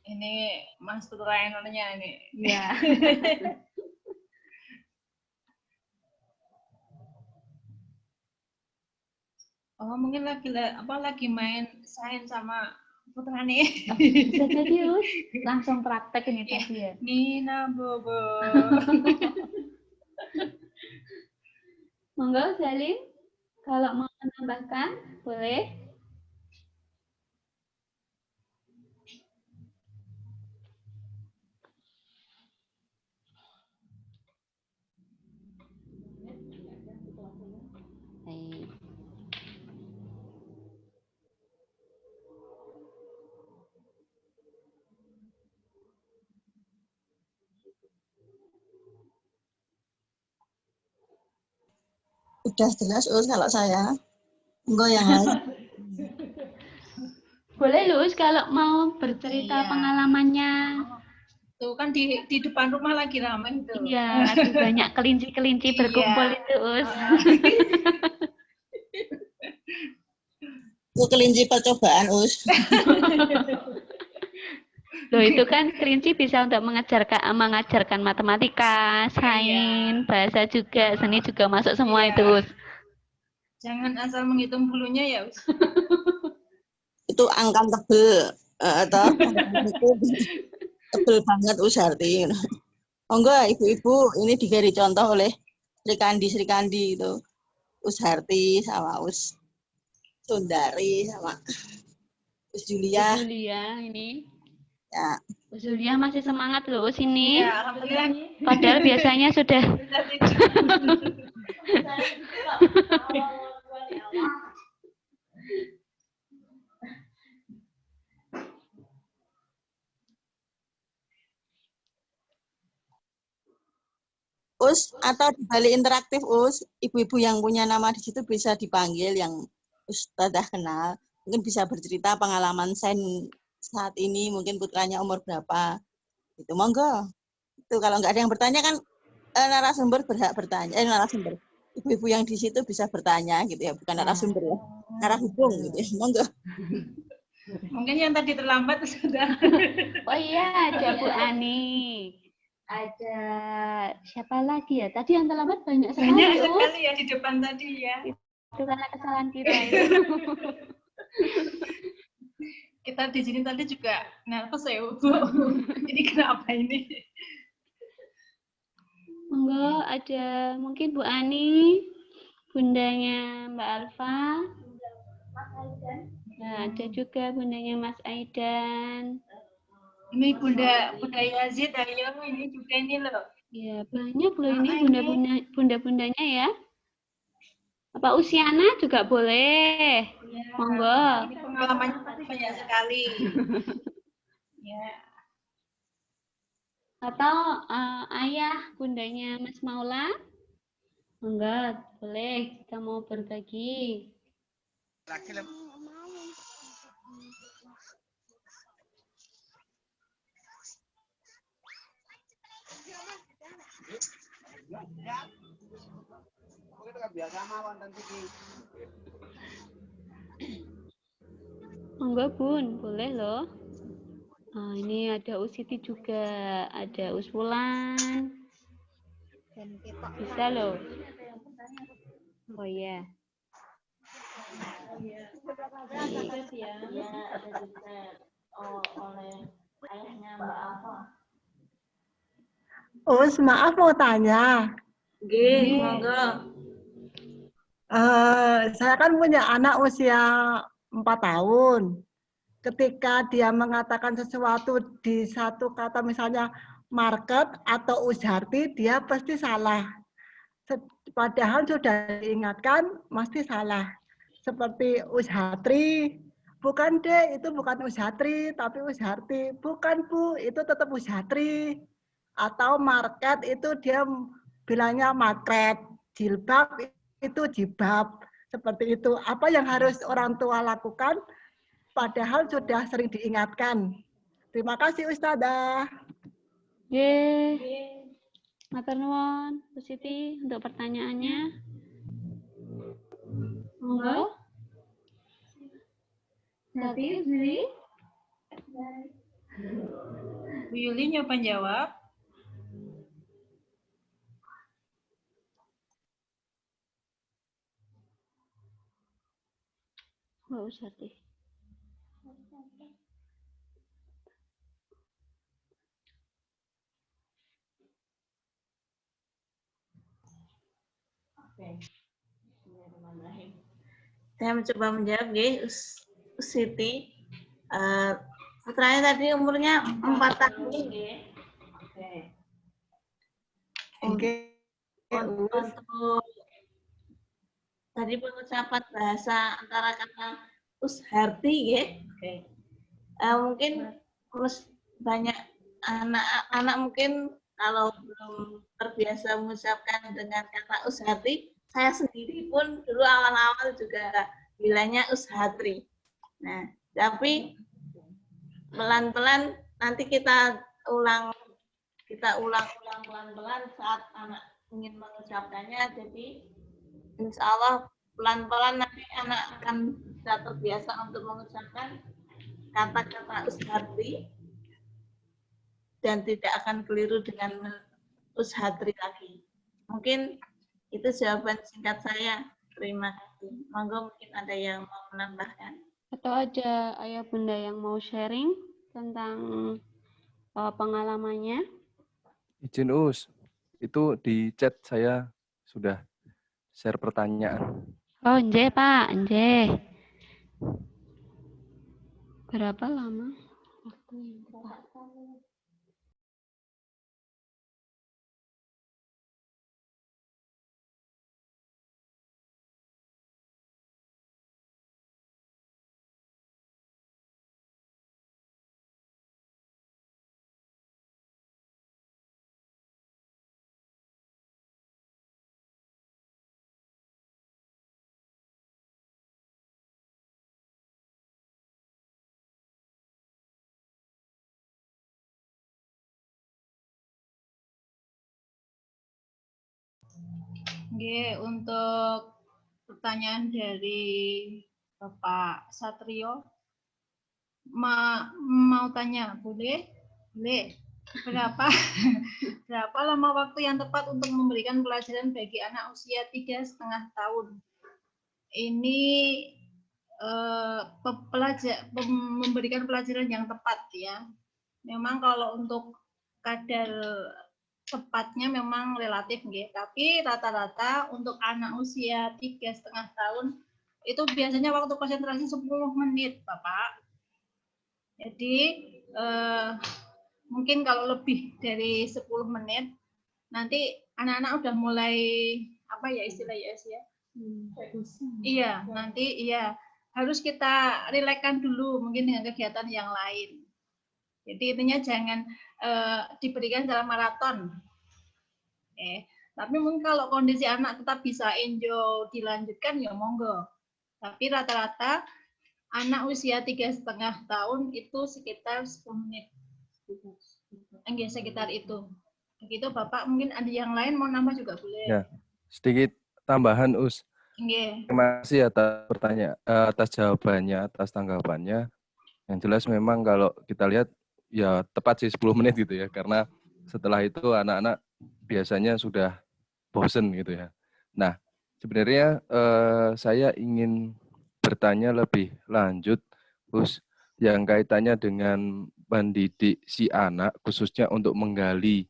Ini master trainernya ini. Ya. Oh, mungkin lagi main sains sama putra nih. Bisa jadi Us, langsung praktek ini tadi ya. Nina Bobo. Monggo Gus Halim, kalau mau menambahkan boleh. Baik. Udah jelas Us kalau saya. Enggak yang lain. Boleh Lus kalau mau bercerita Iya. pengalamannya. Tuh kan di depan rumah lagi ramai tuh. Iya, lagi banyak kelinci-kelinci Iya. berkumpul itu Us. Itu kelinci percobaan Us. Loh, itu kan kelinci bisa untuk mengajarkan matematika, sains, bahasa juga, seni juga masuk semua Iya. itu. Us. Jangan asal menghitung bulunya ya. Us. Itu angkan tebel. Atau itu tebel banget Us Harti. Oh enggak, ibu-ibu ini diberi contoh oleh Sri Kandi itu. Us Harti sama Us Sundari sama Us Julia. Julia ini. Ya. Julia masih semangat loh Us ini. Ya, alhamdulillah. Padahal biasanya sudah Us atau di balik interaktif Us, ibu-ibu yang punya nama di situ bisa dipanggil yang Ustadzah kenal, mungkin bisa bercerita pengalaman sains saat ini, mungkin putranya umur berapa. Itu monggo. Itu kalau nggak ada yang bertanya kan narasumber berhak bertanya. Narasumber ibu-ibu yang di situ bisa bertanya gitu ya, bukan narasumber ya. Narahubung gitu ya. Monggo. Mungkin yang tadi terlambat sudah. Oh iya, ada Bu Ani. Ada siapa lagi ya? Tadi yang terlambat banyak sekali. Banyak Us. sekali ya di depan tadi ya. Itu karena kesalahan kita. Kita di sini tadi juga nervous ya, Bu. Ini kenapa ini? Monggo ada mungkin Bu Ani, bundanya Mbak Alfa. Nah, ada juga bundanya Mas Aidan. Ini Bunda Yazid, ayo ini juga ini loh. Ya, banyak loh ini bunda-bundanya ya. Apa Usiana juga boleh. Monggo. Ini pengalamannya banyak sekali. Ya. Atau ayah bundanya Mas Maula. Monggo, boleh kita mau berbagi. Monggo Bun, boleh loh. Ini ada Usiti juga, ada Uswulan. Bisa loh. Oh iya. Ya, ada juga oleh ayahnya Mbak Alfa. Us, maaf mau tanya. Nggih, monggo. Saya kan punya anak usia 4 tahun. Ketika dia mengatakan sesuatu di satu kata misalnya market atau Usharti, dia pasti salah. Padahal sudah diingatkan, pasti salah. Seperti Ushatri, bukan deh, itu bukan Ushatri, tapi Usharti. Bukan Bu, itu tetap Ushatri. Atau market itu dia bilangnya market, jilbab itu jilbab. Seperti itu. Apa yang harus orang tua lakukan? Padahal sudah sering diingatkan. Terima kasih Ustazah. Nggih. Matur nuwun, Bu Siti untuk pertanyaannya. Monggo. Tapi Yuli. Bu Yuli nyoba jawab. Nggak usah deh. Saya mencoba menjawab, Siti. Putranya tadi umurnya 4 tahun. Oke. Untuk tadi pengucapan bahasa antara kata Usharti, ya. Mungkin banyak anak-anak mungkin kalau belum terbiasa mengucapkan dengan kata Usharti, saya sendiri pun dulu awal-awal juga bilangnya Ushatri. Nah, tapi pelan-pelan nanti kita ulang pelan-pelan saat anak ingin mengucapkannya. Jadi insya Allah pelan-pelan nanti anak akan bisa terbiasa untuk mengucapkan kata-kata Ushatri dan tidak akan keliru dengan Ushatri lagi. Mungkin itu jawaban singkat saya. Terima kasih. Monggo mungkin ada yang mau menambahkan. Atau ada ayah bunda yang mau sharing tentang pengalamannya? Izin Us, itu di chat saya sudah share pertanyaan. Oh, nggih Pak, nggih. Berapa lama waktu yang tepat? Nggih, untuk pertanyaan dari Bapak Satrio, mau tanya, boleh? Boleh. Berapa lama waktu yang tepat untuk memberikan pelajaran bagi anak usia 3,5 tahun? Ini memberikan pelajaran yang tepat ya. Memang kalau untuk kadar tepatnya memang relatif nggih, tapi rata-rata untuk anak usia 3,5 tahun itu biasanya waktu konsentrasi 10 menit, Bapak. Jadi mungkin kalau lebih dari 10 menit nanti anak-anak udah mulai apa ya istilahnya ya? Iya, nanti iya harus kita rilekskan dulu mungkin dengan kegiatan yang lain. Jadi intinya jangan diberikan secara maraton. Tapi mungkin kalau kondisi anak tetap bisa enjoy dilanjutkan ya monggo. Tapi rata-rata anak usia 3,5 tahun itu sekitar 10 menit. Enggak sekitar itu. Begitu Bapak, mungkin ada yang lain mau nambah juga boleh. Ya, sedikit tambahan Us. Enggak. Terima kasih atas pertanyaan, atas jawabannya, atas tanggapannya. Yang jelas memang kalau kita lihat ya tepat sih 10 menit gitu ya, karena setelah itu anak-anak biasanya sudah bosen gitu ya. Nah, sebenarnya saya ingin bertanya lebih lanjut, Gus, yang kaitannya dengan mendidik si anak, khususnya untuk menggali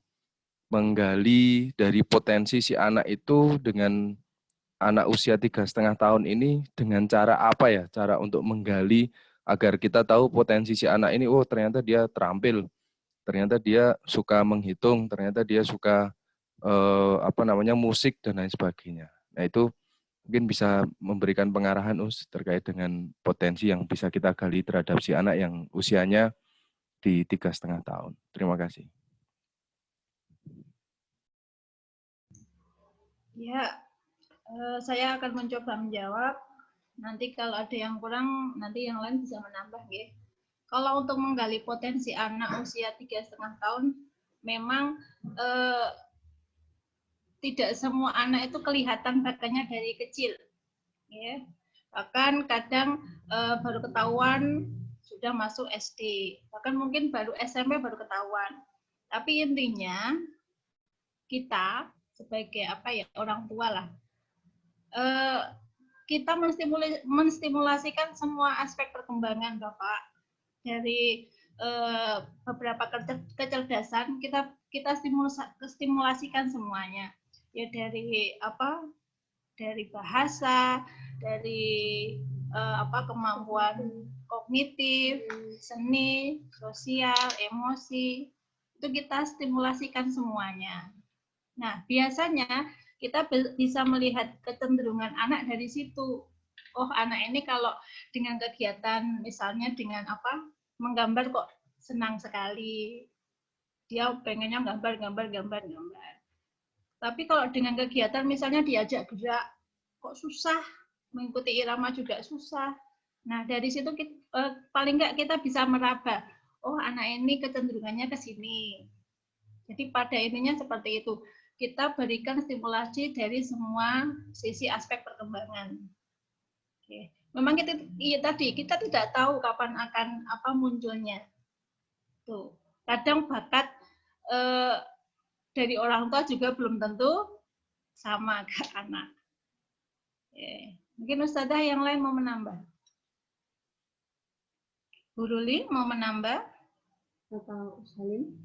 dari potensi si anak itu dengan anak usia 3,5 tahun ini dengan cara apa ya? Cara untuk menggali agar kita tahu potensi si anak ini, oh ternyata dia terampil, ternyata dia suka menghitung, ternyata dia suka musik dan lain sebagainya. Nah itu mungkin bisa memberikan pengarahan Us terkait dengan potensi yang bisa kita gali terhadap si anak yang usianya di 3,5 tahun. Terima kasih. Ya, Saya akan mencoba menjawab. Nanti kalau ada yang kurang, nanti yang lain bisa menambah, ya. Kalau untuk menggali potensi anak usia 3,5 tahun, memang tidak semua anak itu kelihatan bakatnya dari kecil, ya. Bahkan kadang baru ketahuan sudah masuk SD, bahkan mungkin baru SMP baru ketahuan. Tapi intinya kita sebagai orang tua lah, kita menstimulasikan semua aspek perkembangan Bapak, dari beberapa kecerdasan kita stimulasikan semuanya, ya, dari bahasa, dari kemampuan kognitif, seni, sosial, emosi, itu kita stimulasikan semuanya. Nah, biasanya kita bisa melihat kecenderungan anak dari situ. Oh, anak ini kalau dengan kegiatan, misalnya dengan menggambar kok senang sekali. Dia pengennya gambar. Tapi kalau dengan kegiatan misalnya diajak gerak, kok susah, mengikuti irama juga susah. Nah, dari situ paling nggak kita bisa meraba, oh anak ini kecenderungannya ke sini. Jadi pada intinya seperti itu. Kita berikan stimulasi dari semua sisi aspek perkembangan. Oke. Memang kita tidak tahu kapan akan munculnya. Tuh. Kadang bakat dari orang tua juga belum tentu sama ke anak. Oke. Mungkin Ustazah yang lain mau menambah. Bu Ruli mau menambah? Atau Salim?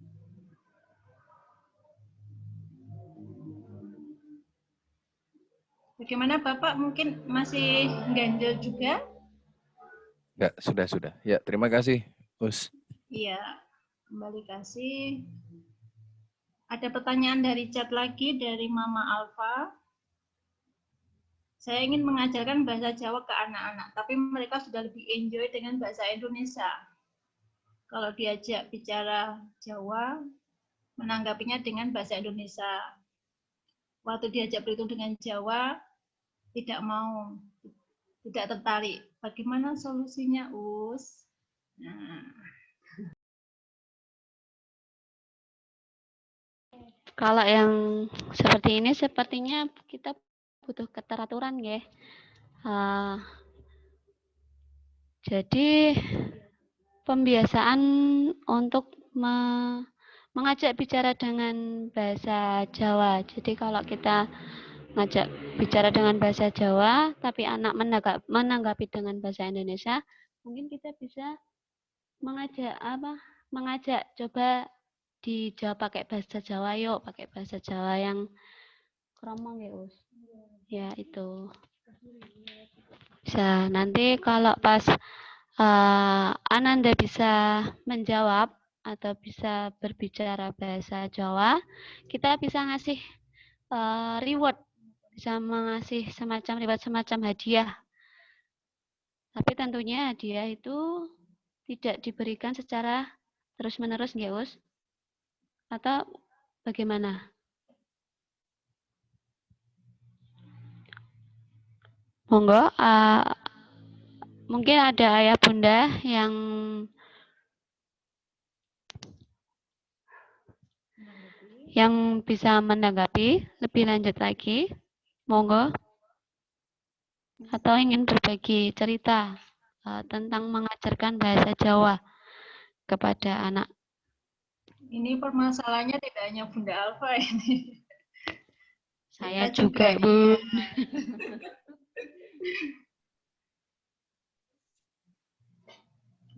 Bagaimana Bapak, mungkin masih ganjel juga? Enggak, sudah. Ya, terima kasih, Us. Iya, kembali kasih. Ada pertanyaan dari chat lagi dari Mama Alfa. Saya ingin mengajarkan bahasa Jawa ke anak-anak, tapi mereka sudah lebih enjoy dengan bahasa Indonesia. Kalau diajak bicara Jawa, menanggapinya dengan bahasa Indonesia. Waktu diajak berhitung dengan Jawa, tidak mau, tidak tertarik. Bagaimana solusinya, Us? Nah. Kalau yang seperti ini, sepertinya kita butuh keteraturan, ya. Jadi pembiasaan untuk mengajak bicara dengan bahasa Jawa. Jadi kalau kita ngajak bicara dengan bahasa Jawa, tapi anak menanggapi dengan bahasa Indonesia, mungkin kita bisa mengajak coba dijawab pakai bahasa Jawa, yuk pakai bahasa Jawa yang kromong, ya Us. Ya itu. Bisa nanti kalau pas Ananda bisa menjawab atau bisa berbicara bahasa Jawa, kita bisa ngasih reward, bisa mengasih semacam hadiah. Tapi tentunya hadiah itu tidak diberikan secara terus-menerus, nggih, Us? Atau bagaimana? Monggo, mungkin ada ayah bunda yang bisa menanggapi lebih lanjut lagi. Monggo. Atau ingin berbagi cerita tentang mengajarkan bahasa Jawa kepada anak. Ini permasalahannya tidak hanya Bunda Alfa ini. Saya juga, Bu.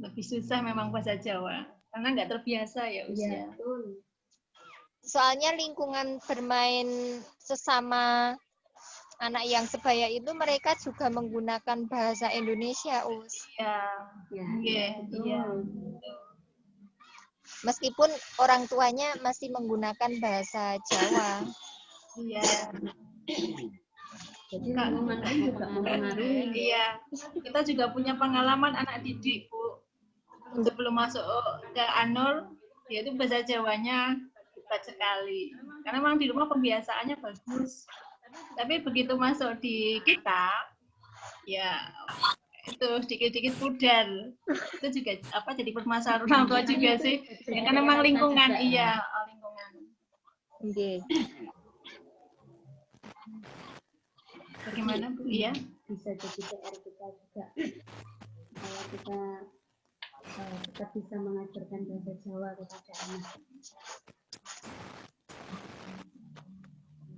Lebih susah memang bahasa Jawa, karena nggak terbiasa ya usia. Iya, betul. Soalnya lingkungan bermain sesama anak yang sebaya itu mereka juga menggunakan bahasa Indonesia, Us. Iya. Meskipun orang tuanya masih menggunakan bahasa Jawa. Iya. Jadi lingkungan pun juga mempengaruhi. Iya. Kita juga punya pengalaman anak didik, Bu. Sebelum masuk ke Anur, dia itu bahasa Jawanya hebat sekali. Karena memang di rumah pembiasaannya bagus. Tapi begitu masuk di kita, ya itu sedikit-sedikit pudar. Itu juga jadi permasalahan orang tua juga sih. Ya, kan memang lingkungan, iya, lingkungan. Oke. Bagaimana Bu? Iya. Bisa jadi PR kita juga kalau kita tetap bisa mengajarkan bahasa Jawa kepada anak.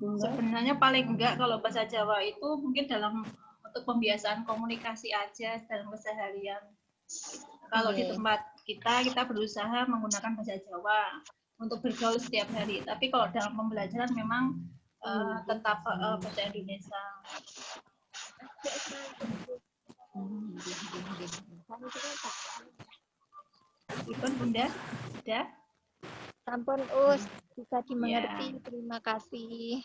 Sebenarnya paling enggak kalau bahasa Jawa itu mungkin untuk pembiasaan komunikasi aja dalam keseharian. Kalau di tempat kita berusaha menggunakan bahasa Jawa untuk bergaul setiap hari. Tapi kalau dalam pembelajaran memang tetap bahasa Indonesia. Ibu Bunda, sudah? Sampun bisa dimengerti. Terima kasih.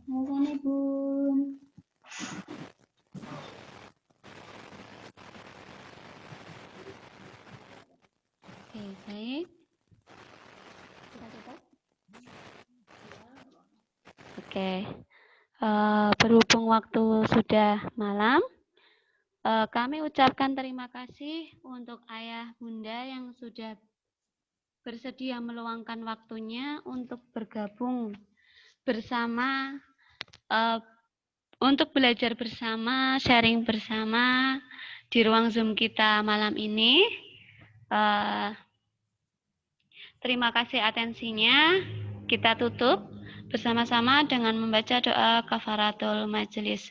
Sama-sama Bun. Oke, baik. Oke, berhubung waktu sudah malam, kami ucapkan terima kasih untuk Ayah Bunda yang sudah bersedia meluangkan waktunya untuk bergabung bersama, untuk belajar bersama, sharing bersama di ruang Zoom kita malam ini. Terima kasih atensinya. Kita tutup bersama-sama dengan membaca doa kafaratul majelis.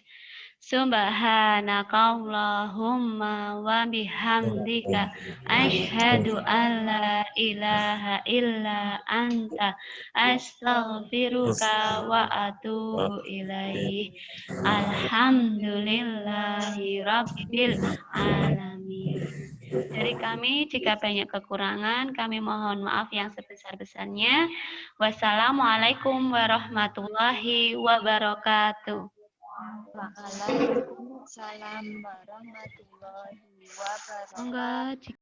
Subhanakallahumma wa bihamdika asyhadu an la ilaha illa anta astaghfiruka wa atubu ilaih. Alhamdulillahi rabbil alamin. Dari kami, jika banyak kekurangan, kami mohon maaf yang sebesar-besarnya. Wassalamualaikum warahmatullahi wabarakatuh. Waalaikumsalam warahmatullahi wabarakatuh. Monggo.